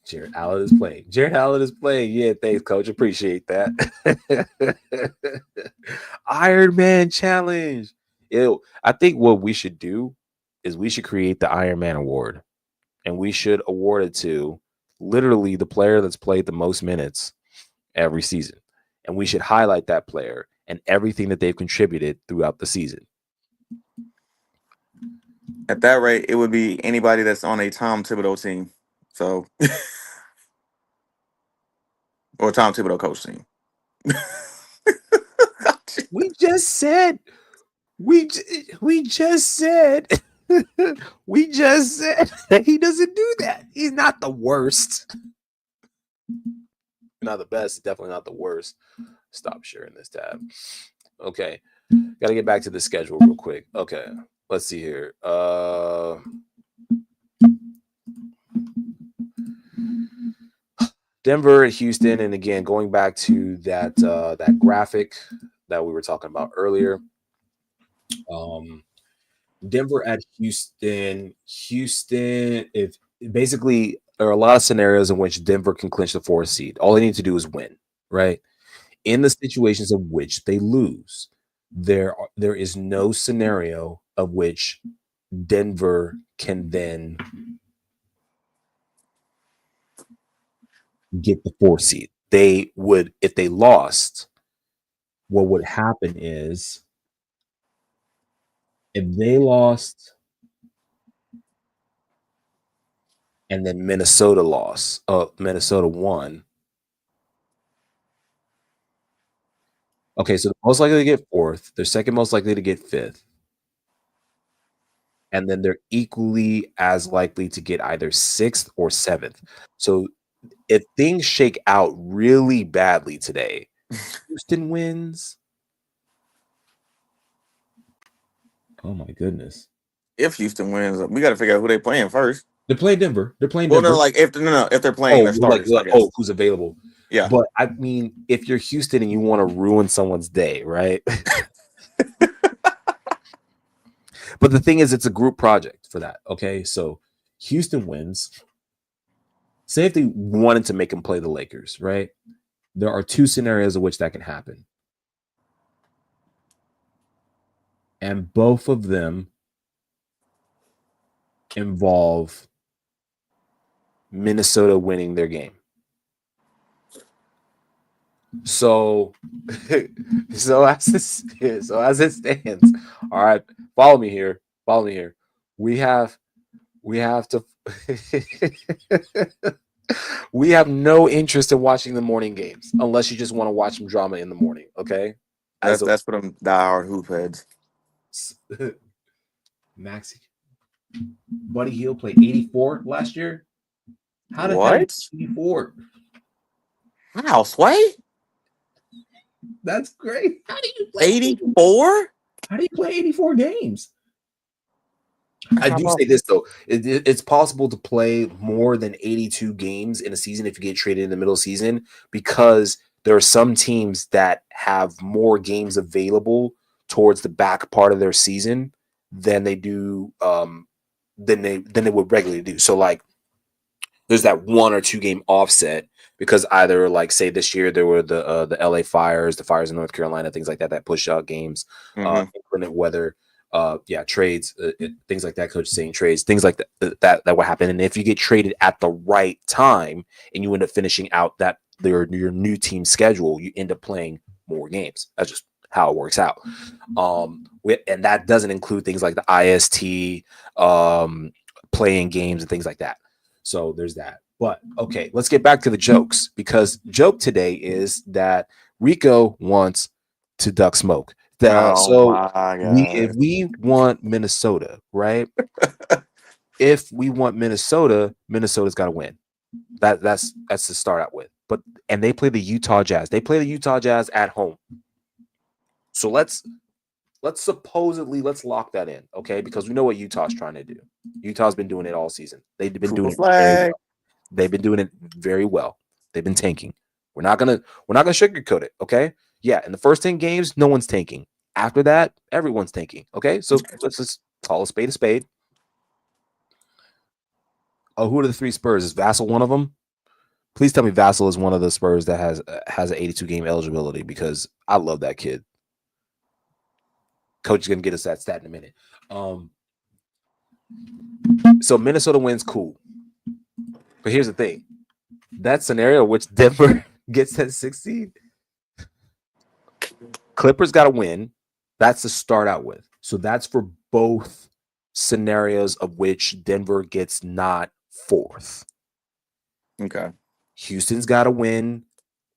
Jared Allen is playing. Jared Allen is playing. Yeah, thanks, coach. Appreciate that. Iron Man challenge. I think what we should do is we should create the Iron Man award and we should award it to literally the player that's played the most minutes every season. And we should highlight that player and everything that they've contributed throughout the season. At that rate, it would be anybody that's on a Tom Thibodeau team. So or Tom Thibodeau coach team. We just said we just said we just said that he doesn't do that. He's not the worst. Not the best, definitely not the worst. Stop sharing this tab. Okay. Got to get back to the schedule real quick. Okay. Let's see here. Denver and Houston, and again, going back to that graphic that we were talking about earlier. Denver at Houston. Houston, if basically there are a lot of scenarios in which Denver can clinch the 4th seed. All they need to do is win, right? In the situations of which they lose, there is no scenario of which Denver can then get the 4th seed. They would, if they lost, what would happen is if they lost and then Minnesota lost, Minnesota won. Okay, so they're most likely to get 4th. They're second most likely to get 5th. And then they're equally as likely to get either 6th or 7th. So if things shake out really badly today, Houston wins. Oh my goodness. If Houston wins, we got to figure out who they playing first. They're playing Denver. They're playing Well, Denver. no, like if they're playing their starters, I guess. Who's available? Yeah. But I mean, if you're Houston and you want to ruin someone's day, right? But the thing is, it's a group project for that. Okay, so Houston wins. Say if they wanted to make them play the Lakers, right? There are 2 scenarios in which that can happen. And both of them involve Minnesota winning their game. So, so as it stands, all right. Follow me here. Follow me here. We have we have to we have no interest in watching the morning games unless you just want to watch some drama in the morning. Okay, as a That's for them diehard hoop heads. Maxi Buddy Hield played 84 last year. How do you What? 84? Wow, Sway? That's great. How do you play 84? How do you play 84 games? That's I not do say possible. this though, it's possible to play more than 82 games in a season if you get traded in the middle of the season because there are some teams that have more games available towards the back part of their season than they do than they would regularly do. So like there's that 1 or 2 game offset because either like say this year there were the LA Fires, the Fires in North Carolina, things like that that push out games, Hmm. inclement weather, yeah, trades, things like that. Coach saying trades, things like that will happen. And if you get traded at the right time and you end up finishing out that your new team schedule, you end up playing more games. That's just how it works out. And that doesn't include things like the IST, playing games and things like that. So there's that. But okay, let's get back to the jokes because joke today is that Rico wants to duck smoke. Oh So my if god. we want Minnesota, right? If we want Minnesota, Minnesota's got to win. That's to start out with. But and they play the Utah Jazz. They play the Utah Jazz at home. So let's lock that in, okay? Because we know what Utah's trying to do. Utah's been doing it all season. They've been Cooper doing it very flag. well. They've been doing it very well. They've been tanking. We're not gonna sugarcoat it, okay? Yeah, in the first 10 games, no one's tanking. After that, everyone's tanking. Okay, so let's just call a spade a spade. Oh, who are the 3 Spurs? Is Vassal one of them? Please tell me Vassal is one of the Spurs that has an 82 game eligibility because I love that kid. Coach is gonna get us that stat in a minute. Um, so Minnesota wins, cool. But here's the thing: that scenario, which Denver gets that 16, Clippers got to win. That's to start out with. So that's for both scenarios of which Denver gets not fourth. Okay. Houston's got to win.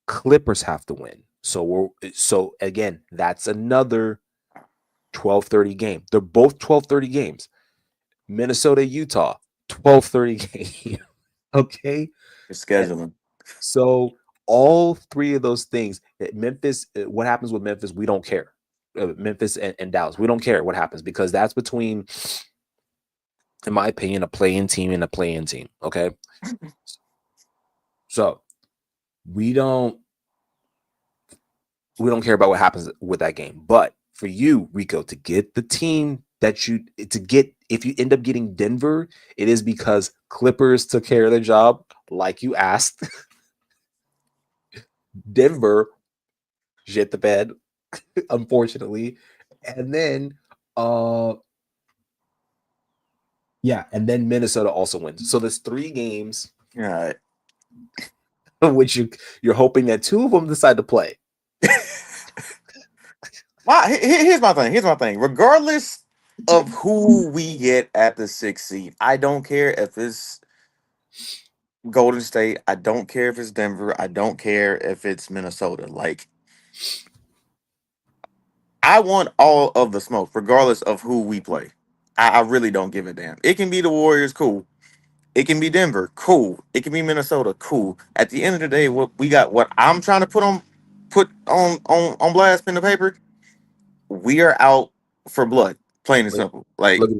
Clippers have to win. So again, that's another 12:30 game. They're both 12:30 games. Minnesota, Utah, 12:30 game. Okay. Your scheduling. So all 3 of those things, Memphis, what happens with Memphis, we don't care. Memphis and Dallas, we don't care what happens because that's between, in my opinion, a play-in team and a play-in team. Okay, so we don't we don't care about what happens with that game. But for you, Rico, to get the team that you to get, if you end up getting Denver, it is because Clippers took care of their job, like you asked. Denver shit the bed, unfortunately. And then yeah, and then Minnesota also wins. So there's 3 games All right. which you're hoping that 2 of them decide to play. Here's my thing. Here's my thing. Regardless of who we get at the 6th seed, I don't care if it's Golden State. I don't care if it's Denver. I don't care if it's Minnesota. Like, I want all of the smoke, regardless of who we play. I really don't give a damn. It can be the Warriors, cool. It can be Denver, cool. It can be Minnesota, cool. At the end of the day, what we got, what I'm trying to put on blast in the paper, we are out for blood, plain and Look, simple. Like, look,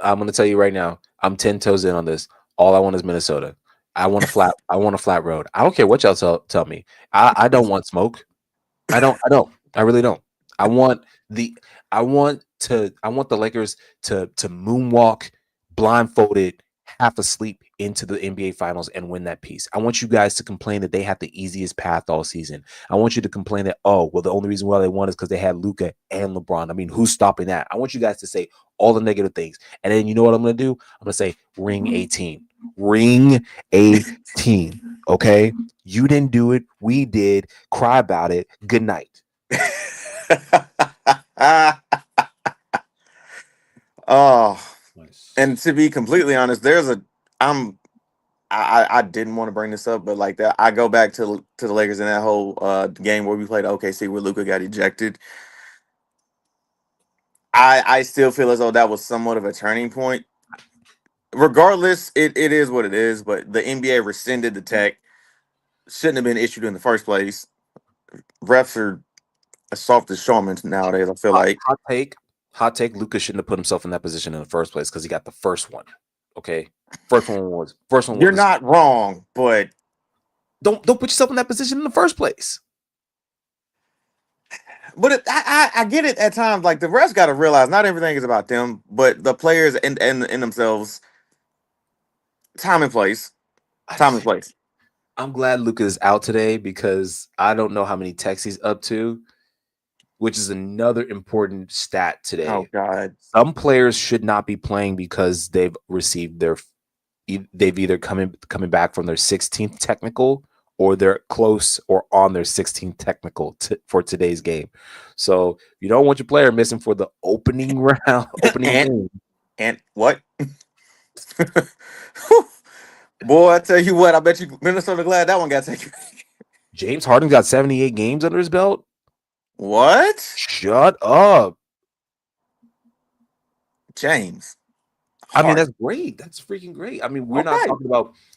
I'm gonna tell you right now, I'm 10 toes in on this. All I want is Minnesota. I want a flat road. I don't care what y'all tell me. I don't want smoke. I don't. I really don't. I want the I want the Lakers to moonwalk blindfolded, half asleep into the NBA finals and win that piece. I want you guys to complain that they had the easiest path all season. I want you to complain that, oh, well, the only reason why they won is because they had Luca and LeBron. I mean, who's stopping that? I want you guys to say all the negative things. And then you know what I'm gonna do? I'm gonna say ring 18. Ring 18. Okay, you didn't do it. We did. Cry about it. Good night. Oh, Nice. and to be completely honest, I'm I didn't want to bring this up, but like that, I go back to the Lakers in that whole game where we played OKC where Luca got ejected. I still feel as though that was somewhat of a turning point. Regardless, it is what it is. But the NBA rescinded the tech. Shouldn't have been issued in the first place. Refs are as soft as showmen nowadays. I feel Hot, like hot take. Hot take. Lucas shouldn't have put himself in that position in the first place because he got the first one. Okay, first one was you're not wrong, but don't put yourself in that position in the first place. I get it at times. Like the refs got to realize not everything is about them, but the players and themselves. Time and place. I, Time and place. I'm glad Luca is out today because I don't know how many texts he's up to, which is another important stat Oh today. God. Some players should not be playing because they've either coming back from their 16th technical or they're close or on their 16th technical for today's game. So you don't want your player missing for the opening round, opening and game. and what? Boy, I tell you what, I bet you Minnesota glad that one got taken. James Harden got 78 games under his belt. What? Shut up. James I mean, that's Harden. great. That's freaking great. I mean, Okay.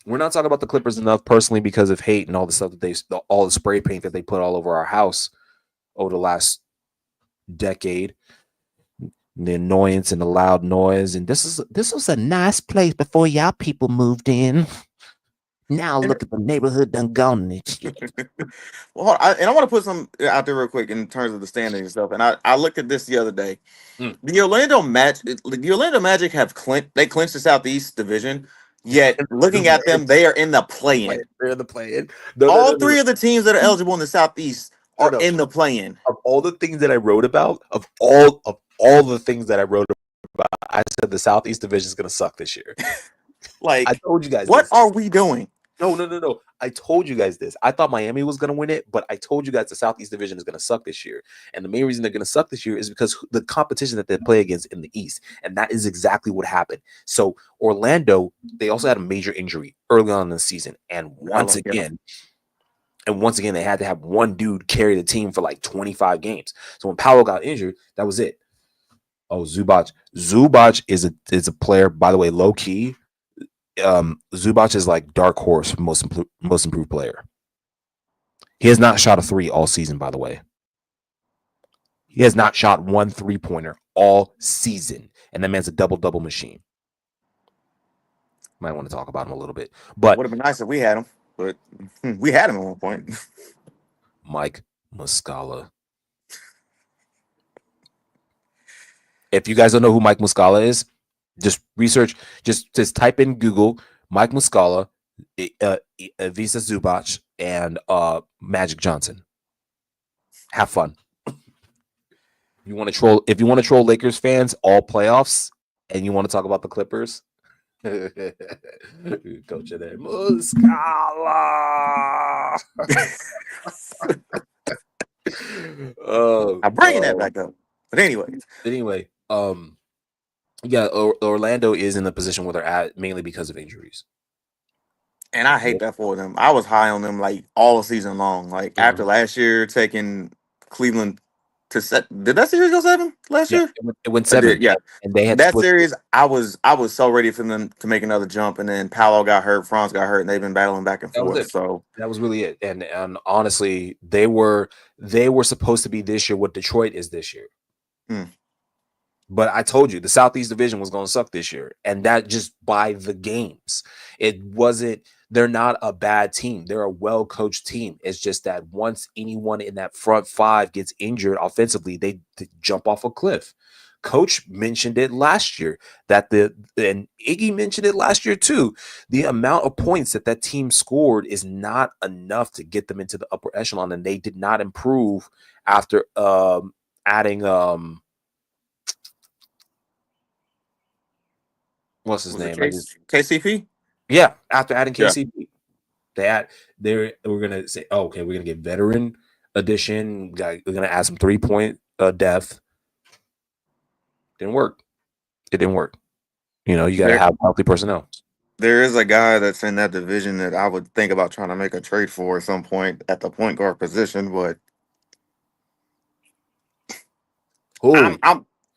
we're not talking about the Clippers enough personally because of hate and all the stuff that all the spray paint that they put all over our house over the last decade. The annoyance and the loud noise. And this was a nice place before y'all people moved in. Now And, look at the neighborhood done gone and shit. well, I want to put some out there real quick in terms of the standings and stuff. And I looked at this the other day. Mm. The Orlando Magic have clinched the Southeast Division. Yet They're looking at them, they are in the play-in. in the play-in. No, no, no, All no, three of the teams that are eligible in the Southeast no, are no. in the play-in. Of all the things that I wrote about, of all the things that I wrote about, I said the Southeast Division is gonna suck this year. I Like, told you guys what this. are we doing? No, no, no, no. I told you guys this. I thought Miami was going to win it, but I told you guys the Southeast Division is going to suck this year. And the main reason they're going to suck this year is because the competition that they play against in the East. And that is exactly what happened. So Orlando, they also had a major injury early on in the season. And I like it. once again, they had to have one dude carry the team for like 25 games. So when Paolo got injured, that was it. Oh, Zubac. Zubac is a player, by the way, low key. Zubac is like dark horse most improved player. He has not shot a three all season, by the way. He has not shot one 3-pointer all season, and that man's a double machine. Might want to talk about him a little bit, but Would have been nice if we had him, but we had him at one point. Mike Muscala. If you guys don't know who Mike Muscala is, just research. Just type in Google Mike Muscala, Visa Zubac, and Magic Johnson. Have fun. You want to troll? If you want to troll Lakers fans all playoffs, and you want to talk about the Clippers, coach of there, Muscala. Oh, I'm bringing that back up. But anyways, anyway, yeah, Orlando is in the position where they're at mainly because of injuries. and I hate that for them. I was high on them like all season long. Like after Mhm. last year, taking Cleveland to set. Did that series go 7 last Yeah, year? it went It did. 7, Yeah. and they had That split. series, I was so ready for them to make another jump, and then Paolo got hurt, Franz got hurt, and they've been battling back and That was forth. it. So That was really it. And honestly, they were supposed to be this year what Detroit is this year. hmm. But I told you the Southeast Division was going to suck this year, and that just by the games. It wasn't. They're not a bad team. They're a well-coached team. It's just that once anyone in that front five gets injured offensively, they jump off a cliff. Coach mentioned it last year that and Iggy mentioned it last year too. The amount of points that team scored is not enough to get them into the upper echelon, and they did not improve after adding what's his Was it name? I just KCP? yeah, after adding Yeah. KCP. That we're gonna say, oh, okay, we're gonna get veteran addition. We're gonna add some 3-point depth. Didn't work. It didn't work. You know, you got to There, have healthy personnel. there is a guy that's in that division that I would think about trying to make a trade for at some point at the point guard position, but Who?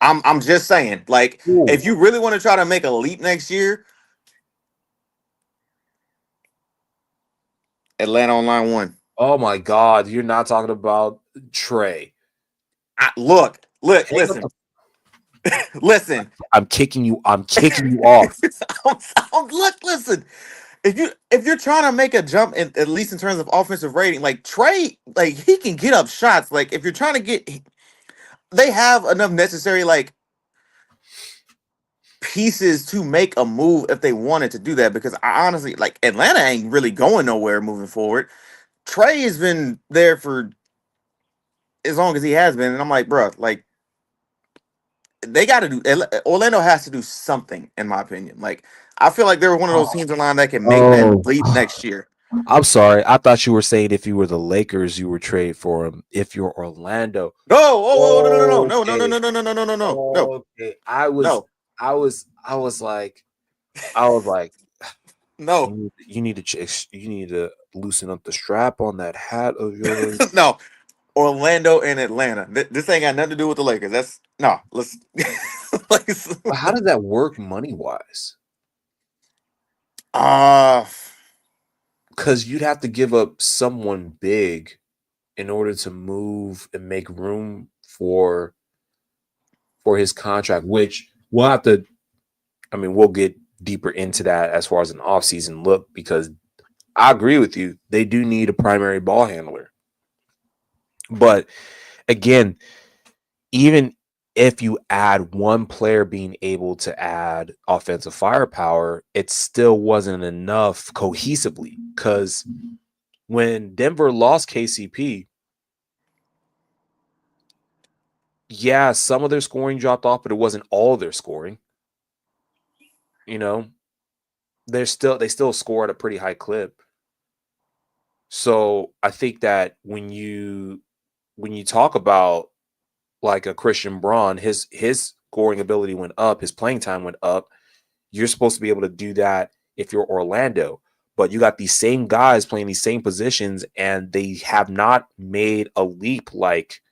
I'm just saying, like, Who? if you really want to try to make a leap next year, Atlanta on line one. Oh my God! You're not talking about Trey. Look, Hang up listen, the. listen. I'm kicking you. I'm kicking you off. Look, listen. If you're trying to make a jump, at least in terms of offensive rating, like Trey, like he can get up shots. Like if you're trying to get, they have enough necessary like pieces to make a move if they wanted to do that. Because I honestly like Atlanta ain't really going nowhere moving forward. Trey has been there for as long as he has been, and I'm like, bro, like they got to do. Orlando has to do something, in my opinion. Like I feel like they're one of those teams in line that can make that Oh, leap next year. I'm sorry. I thought you were saying if you were the Lakers, you would trade for him. If you're Orlando, No, oh, no, no, no, no, no, no, okay, no, no, no, no, no, no, no, no, okay. I was, no, I was, I was like, I was like, no, you need to loosen up the strap on that hat of yours. no. Orlando and Atlanta. This ain't got nothing to do with the Lakers. That's no. Let's. like, But how does that work money wise? uh Because you'd have to give up someone big in order to move and make room for his contract, which we'll have to. I mean, we'll get deeper into that as far as an offseason look because I agree with you. They do need a primary ball handler. But again, even if you add one player being able to add offensive firepower, it still wasn't enough cohesively because when Denver lost KCP, yeah, some of their scoring dropped off, but it wasn't all their scoring. You know, they still score at a pretty high clip. So I think that when you talk about like a Christian Braun, his scoring ability went up, his playing time went up. You're supposed to be able to do that if you're Orlando, but you got these same guys playing these same positions, and they have not made a leap like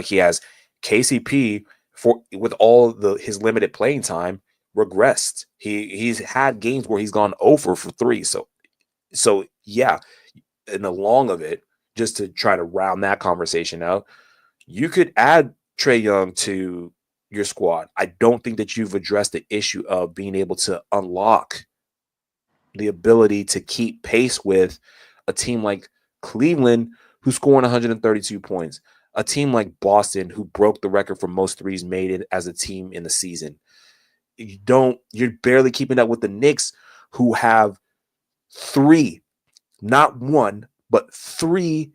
he has. KCP for with all his limited playing time regressed. He's had games where he's gone over for 3. So yeah, in the long of it, just to try to round that conversation out, you could add Trey Young to your squad. I don't think that you've addressed the issue of being able to unlock the ability to keep pace with a team like Cleveland, who's scoring 132 points, a team like Boston, who broke the record for most threes made it as a team in the season. You're barely keeping up with the Knicks, who have 3, not 1, but 3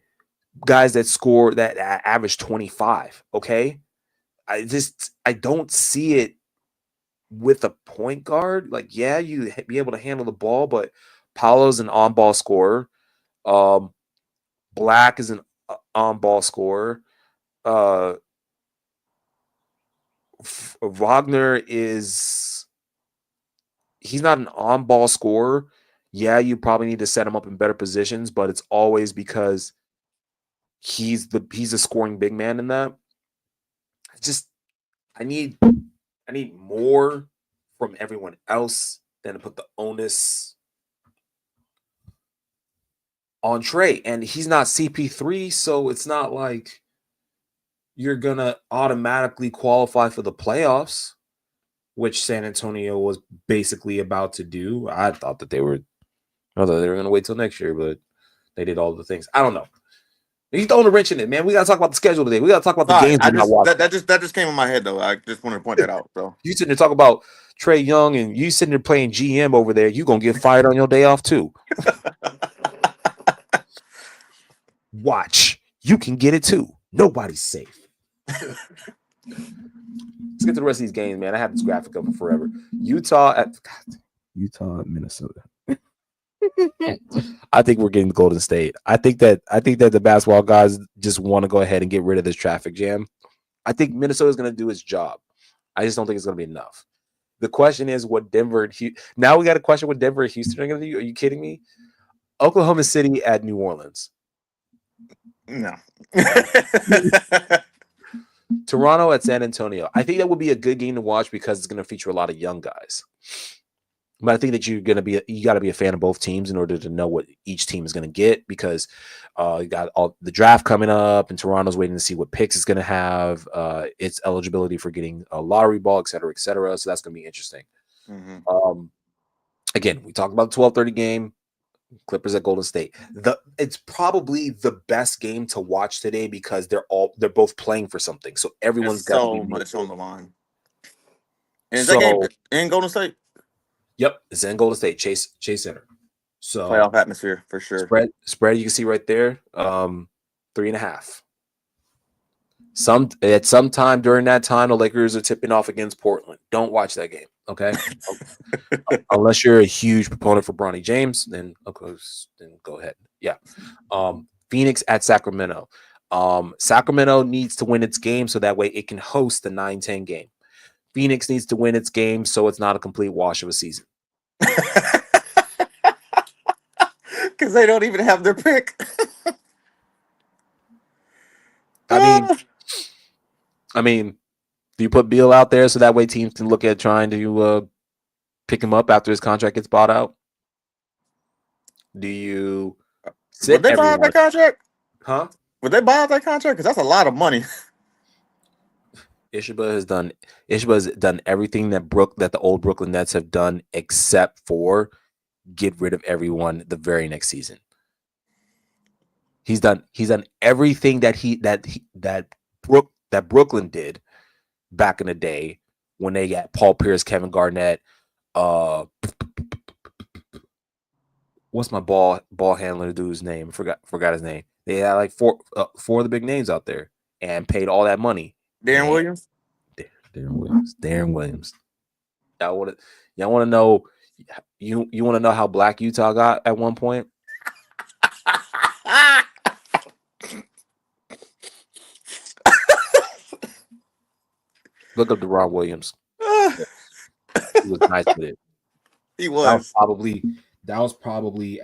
guys that score that average 25. Okay. I don't see it with a point guard. Like, yeah, you be able to handle the ball, but Paolo's an on-ball scorer. Um, Black is an on-ball scorer. Uh, Wagner is he's not an on-ball scorer. Yeah, you probably need to set him up in better positions, but it's always because he's a scoring big man in that. Just I need I need more from everyone else than to put the onus on Trey. And he's not CP3, so it's not like you're gonna automatically qualify for the playoffs, which San Antonio was basically about to do. I thought they were gonna wait till next year, but they did all the things. I don't know. He's throwing a wrench in it, man. We gotta talk about the schedule today. We gotta talk about the all right. games we're not watching. That just came in my head though. I just wanted to point that out. So You sitting there talking about Trey Young and you sitting there playing GM over there, you gonna get fired on your day off too. Watch. You can get it too. Nobody's safe. Let's get to the rest of these games, man. I have this graphic up for forever. Utah at Minnesota. I think we're getting Golden State. I think that the basketball guys just want to go ahead and get rid of this traffic jam. I think Minnesota's going to do its job. I just don't think it's going to be enough. The question is what Denver and now we got a question what Denver and Houston are going to do. Are you kidding me? Oklahoma City at New Orleans. No. Toronto at San Antonio. I think that would be a good game to watch because it's going to feature a lot of young guys. But I think that you got to be a fan of both teams in order to know what each team is going to get because you got all the draft coming up, and Toronto's waiting to see what picks it's going to have, its eligibility for getting a lottery ball, et cetera, et cetera. So that's going to be interesting. Mm-hmm. Again, we talked about the 12:30 game, Clippers at Golden State. It's probably the best game to watch today because they're both playing for something, so everyone's There's got to be so much on the line. And is that game so. in Golden State? Yep, it's in Golden State, Chase Center. So Playoff atmosphere for sure. spread you can see right there, 3.5. At some time during that time, the Lakers are tipping off against Portland. Don't watch that game, okay? Unless you're a huge proponent for Bronny James, then of course, then go ahead. Yeah. Phoenix at Sacramento. Sacramento needs to win its game so that way it can host the 9-10 game. Phoenix needs to win its game so it's not a complete wash of a season. Because they don't even have their pick. I mean, do you put Beal out there so that way teams can look at trying to pick him up after his contract gets bought out? Do you sit Would they buy out that contract? Huh? Would they buy out that contract? Because that's a lot of money. Ishiba has done everything that the old Brooklyn Nets have done except for get rid of everyone the very next season. He's done everything that Brooklyn did back in the day when they got Paul Pierce, Kevin Garnett, what's my ball handler dude's name? Forgot his name. They had like four of the big names out there and paid all that money. Darren Williams. Darren Williams. Y'all want to know? You want to know how Black Utah got at one point? Look up Deron Williams. He was nice with it. He was. That was probably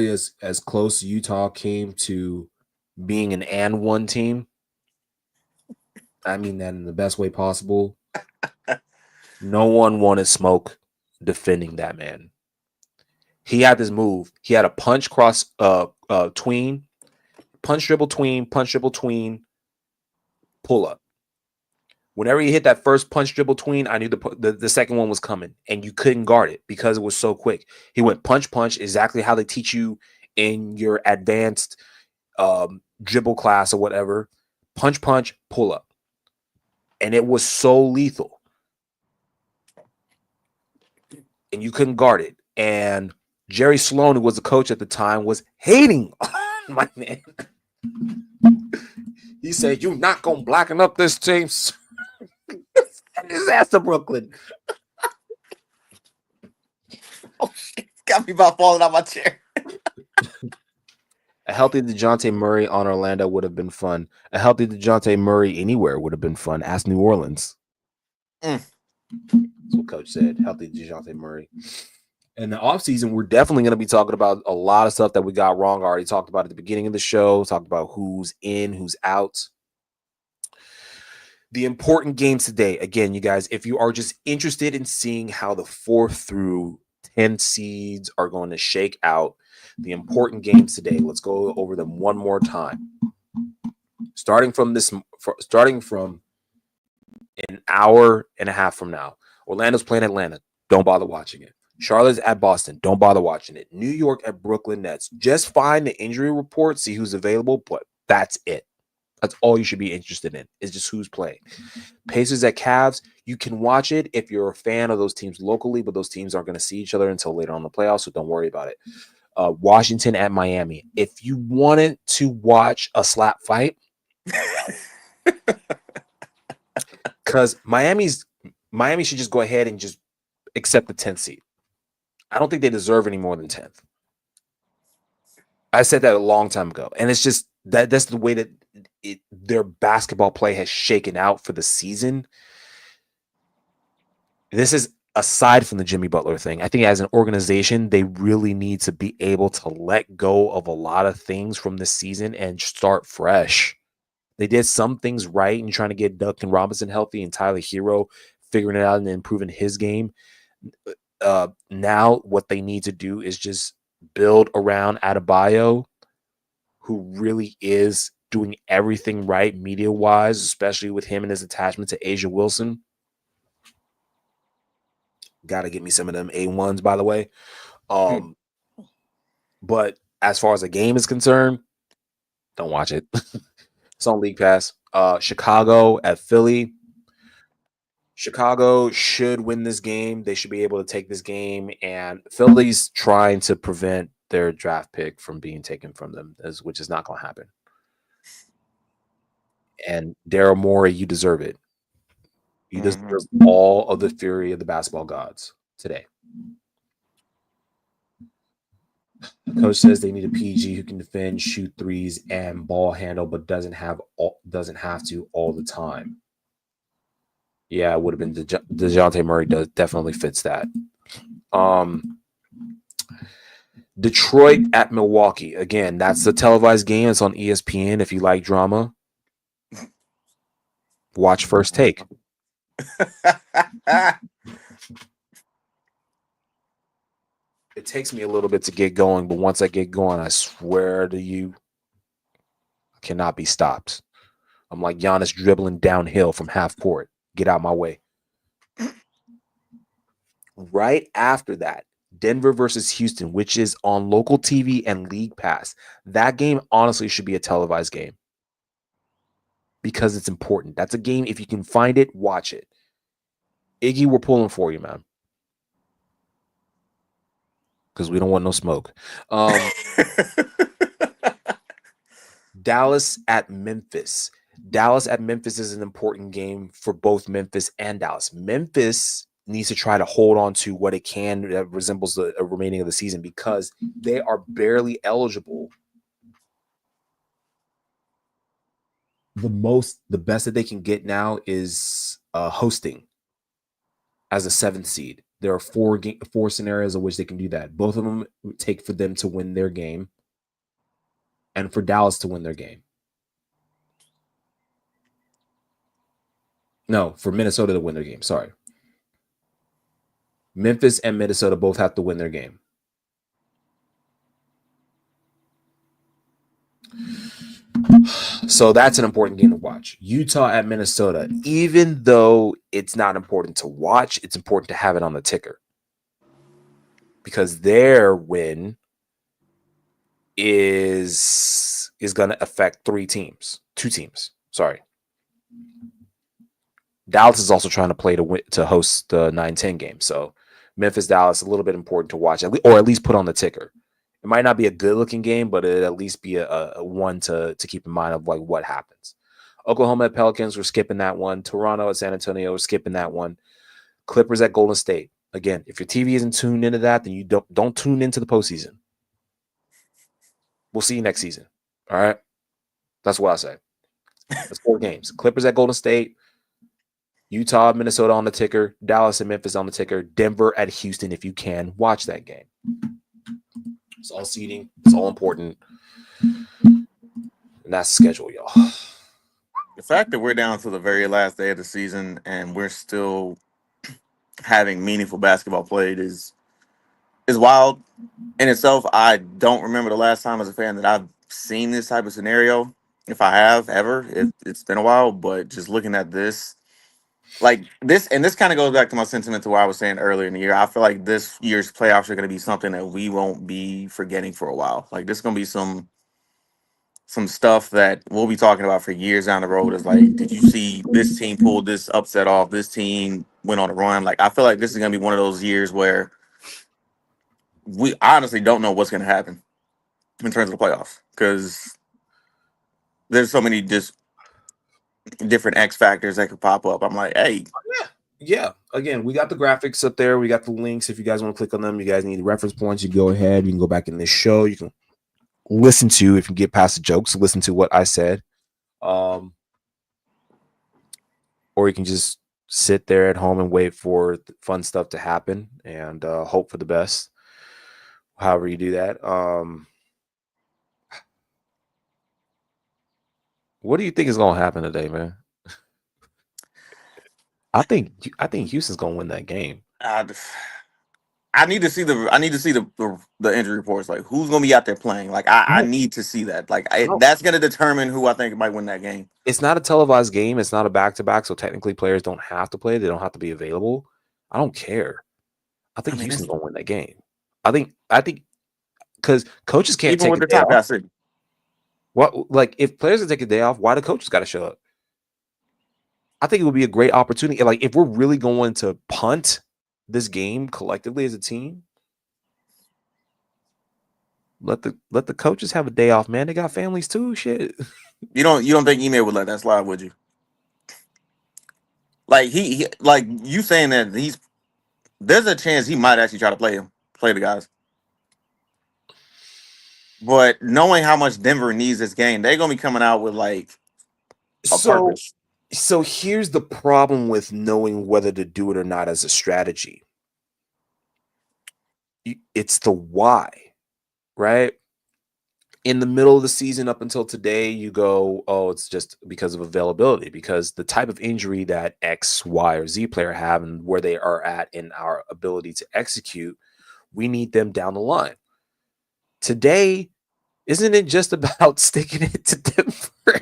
as close Utah came to being an and one team. I mean that in the best way possible. No one wanted smoke defending that man. He had this move. He had a punch cross tween, punch dribble tween, pull up. Whenever he hit that first punch dribble tween, I knew the second one was coming, and you couldn't guard it because it was so quick. He went punch, exactly how they teach you in your advanced dribble class or whatever. Punch, pull up. And it was so lethal. And you couldn't guard it. And Jerry Sloan, who was the coach at the time, was hating my man. He said, "You're not going to blacken up this team." And his ass to Brooklyn. Oh, shit. Got me about falling out my chair. A healthy DeJounte Murray on Orlando would have been fun. A healthy DeJounte Murray anywhere would have been fun. Ask New Orleans. That's what Coach said. Healthy DeJounte Murray. In the offseason, we're definitely going to be talking about a lot of stuff that we got wrong. I already talked about at the beginning of the show. Talked about who's in, who's out. The important games today. Again, you guys, if you are just interested in seeing how the 4 through 10 seeds are going to shake out, the important games today, let's go over them one more time. Starting from an hour and a half from now, Orlando's playing Atlanta. Don't bother watching it. Charlotte's at Boston. Don't bother watching it. New York at Brooklyn Nets. Just find the injury report, see who's available, but that's it. That's all you should be interested in, is just who's playing. Pacers at Cavs, you can watch it if you're a fan of those teams locally, but those teams aren't going to see each other until later on in the playoffs, so don't worry about it. Washington at Miami. If you wanted to watch a slap fight, because Miami should just go ahead and just accept the 10th seed. I don't think they deserve any more than 10th. I said that a long time ago, and it's just that's the way that their basketball play has shaken out for the season. This is aside from the Jimmy Butler thing. I think as an organization, they really need to be able to let go of a lot of things from this season and start fresh. They did some things right in trying to get Duncan Robinson healthy and Tyler Hero figuring it out and improving his game. Now what they need to do is just build around Adebayo, who really is doing everything right media wise, especially with him and his attachment to Asia Wilson. Got to get me some of them A1s, by the way. But as far as the game is concerned, don't watch it. It's on League Pass. Chicago at Philly. Chicago should win this game. They should be able to take this game, and Philly's trying to prevent their draft pick from being taken from them, which is not going to happen. And Daryl Morey, you deserve it. You deserve all of the fury of the basketball gods today. The coach says they need a PG who can defend, shoot threes, and ball handle, but doesn't have to all the time. Yeah, it would have been DeJounte Murray definitely fits that. Detroit at Milwaukee. Again, that's the televised game. It's on ESPN. If you like drama, watch First Take. It takes me a little bit to get going, but once I get going, I swear to you, I cannot be stopped. I'm like Giannis dribbling downhill from half court. Get out my way. Right after that, Denver versus Houston, which is on local TV and League Pass. That game honestly should be a televised game because it's important. That's a game, if you can find it, watch it. Iggy, we're pulling for you, man. Because we don't want no smoke. Dallas at Memphis. Dallas at Memphis is an important game for both Memphis and Dallas. Memphis needs to try to hold on to what it can that resembles the remaining of the season because they are barely eligible. The best that they can get now is hosting as a 7th seed. There are four scenarios in which they can do that. Both of them take for them to win their game and for Dallas to win their game. No, for Minnesota to win their game. Sorry. Memphis and Minnesota both have to win their game. So that's an important game to watch. Utah at Minnesota. Even though it's not important to watch, it's important to have it on the ticker. Because their win is going to affect two teams. Sorry. Dallas is also trying to play to host the 9-10 game. So Memphis, Dallas, a little bit important to watch, or at least put on the ticker. It might not be a good-looking game, but it'll at least be a one to keep in mind of like what happens. Oklahoma at Pelicans, we're skipping that one. Toronto at San Antonio, we're skipping that one. Clippers at Golden State. Again, if your TV isn't tuned into that, then you don't tune into the postseason. We'll see you next season. All right? That's what I say. That's 4 games. Clippers at Golden State. Utah, Minnesota on the ticker. Dallas and Memphis on the ticker. Denver at Houston, if you can. Watch that game. It's all seeding. It's all important. And that's the schedule, y'all. The fact that we're down to the very last day of the season and we're still having meaningful basketball played is wild in itself. I don't remember the last time as a fan that I've seen this type of scenario. If I have ever, it's been a while, but just looking at this, like this, and this kind of goes back to my sentiment to what I was saying earlier in the year. I feel like this year's playoffs are going to be something that we won't be forgetting for a while. Like this is going to be some stuff that we'll be talking about for years down the road. Is like, did you see this team pulled this upset off? This team went on a run. Like I feel like this is going to be one of those years where we honestly don't know what's going to happen in terms of the playoffs because there's so many just different X factors that could pop up. I'm like, hey, Yeah, again, we got the graphics up there. We got the links. If you guys want to click on them, you guys need reference points, you go ahead. You can go back in this show. You can listen to, if you get past the jokes, listen to what I said. Or you can just sit there at home and wait for fun stuff to happen and hope for the best. However you do that. What do you think is going to happen today, man? I think Houston's going to win that game. I need to see the injury reports. Like, who's gonna be out there playing? Like, I need to see that. Like, that's gonna determine who I think might win that game. It's not a televised game. It's not a back-to-back, so technically players don't have to play. They don't have to be available. I don't care. I think Houston's gonna win that game. I think because coaches can't even take with a the day top off. guys sitting. What, like, if players can take a day off, why the coaches got to show up? I think it would be a great opportunity. Like, if we're really going to punt this game collectively as a team, let the coaches have a day off, man. They got families too. Shit. You don't think Email would let that slide, would you? Like he like you saying that there's a chance he might actually try to play the guys. But knowing how much Denver needs this game, they're gonna be coming out with like a purpose. So here's the problem with knowing whether to do it or not as a strategy. It's the why, right? In the middle of the season up until today, you go, oh, it's just because of availability, because the type of injury that X, Y, or Z player have and where they are at in our ability to execute, we need them down the line. Today, isn't it just about sticking it to Denver?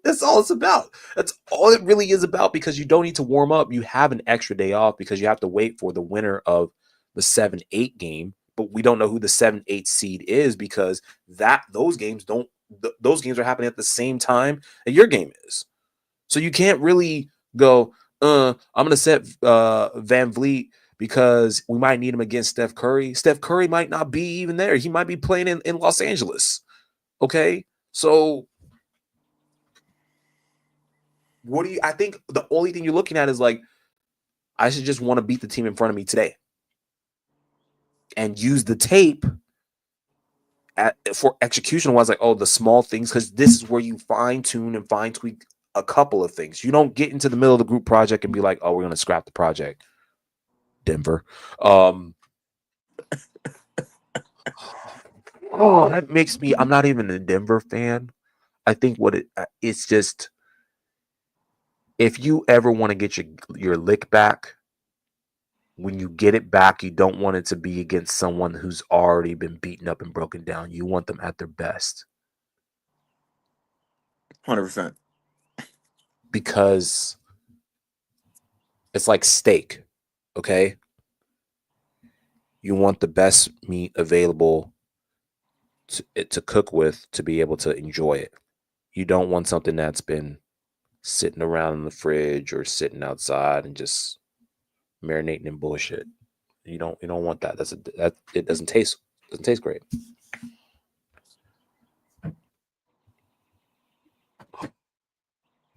That's all it's about. That's all it really is about, because you don't need to warm up. You have an extra day off because you have to wait for the winner of the 7-8 game, but we don't know who the 7-8 seed is because those games are happening at the same time that your game is. So you can't really go, I'm going to set Van Vliet because we might need him against Steph Curry. Steph Curry might not be even there. He might be playing in Los Angeles. Okay? So I think the only thing you're looking at is like, I should just want to beat the team in front of me today and use the tape for execution wise, like, oh, the small things, because this is where you fine tune and fine tweak a couple of things. You don't get into the middle of the group project and be like, oh, we're going to scrap the project. Denver. Oh, that makes me, I'm not even a Denver fan. I think it's just, if you ever want to get your lick back, when you get it back, you don't want it to be against someone who's already been beaten up and broken down. You want them at their best. 100%. Because it's like steak, okay? You want the best meat available to cook with to be able to enjoy it. You don't want something that's been sitting around in the fridge or sitting outside and just marinating in bullshit. You don't want that. It doesn't taste great.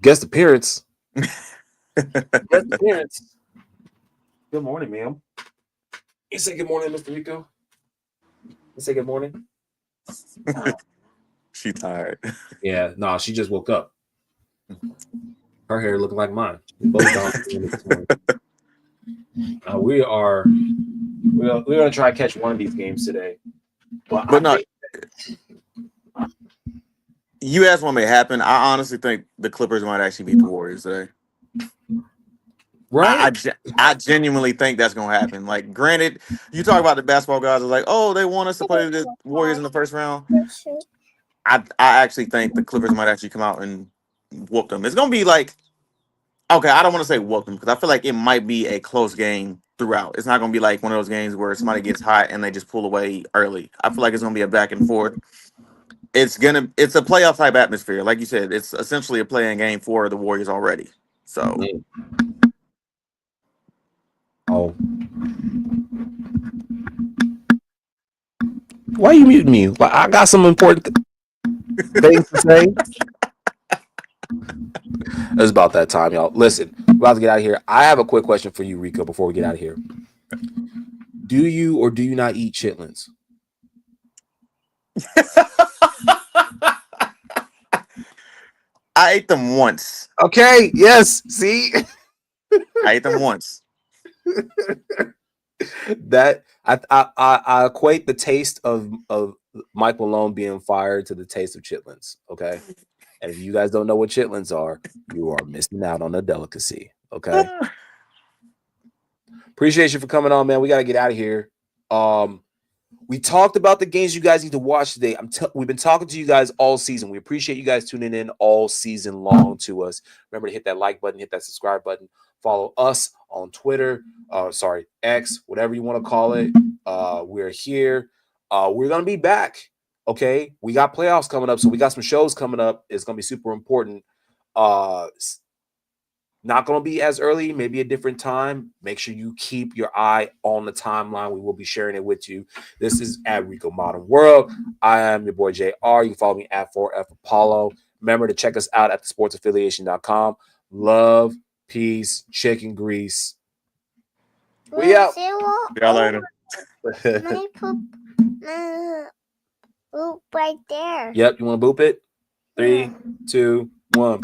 Guest appearance. Guest appearance. Good morning, ma'am. You say good morning, Mr. Rico. You say good morning. She tired. Yeah, no, she just woke up. Her hair looking like mine. We're gonna try to catch one of these games today. But no, you asked what may happen. I honestly think the Clippers might actually beat the Warriors today. Right? I genuinely think that's gonna happen. Like, granted, you talk about the basketball guys are like, oh, they want us to play the Warriors in the first round. I actually think the Clippers might actually come out and whoop them. It's gonna be like, okay, I don't want to say whoop them because I feel like it might be a close game throughout. It's not gonna be like one of those games where somebody gets hot and they just pull away early. I feel like it's gonna be a back and forth. It's a playoff type atmosphere. Like you said, it's essentially a playing game for the Warriors already. So oh. Why are you muting me? I got some important things to say. It's about that time, y'all. Listen, about to get out of here. I have a quick question for you, Rico, before we get out of here. Do you or do you not eat chitlins? I ate them once. Okay. Yes. See I ate them once. that I equate the taste of Mike Malone being fired to the taste of chitlins. Okay. And if you guys don't know what chitlins are, you are missing out on a delicacy. Okay. Appreciate you for coming on, man. We got to get out of here. We talked about the games you guys need to watch today. We've been talking to you guys all season. We appreciate you guys tuning in all season long to us. Remember to hit that like button, hit that subscribe button. Follow us on Twitter. X, whatever you want to call it. We're here. We're gonna be back. Okay, we got playoffs coming up, so we got some shows coming up. It's gonna be super important. Not going to be as early, maybe a different time. Make sure you keep your eye on the timeline. We will be sharing it with you. This is at Rico Modern World. I am your boy JR. You can follow me at 4F Apollo. Remember to check us out at thesportsaffiliation.com. Love, peace, chicken grease. We out. See y'all later. My poop, poop right there. Yep, you want to boop it? 3, 2, 1.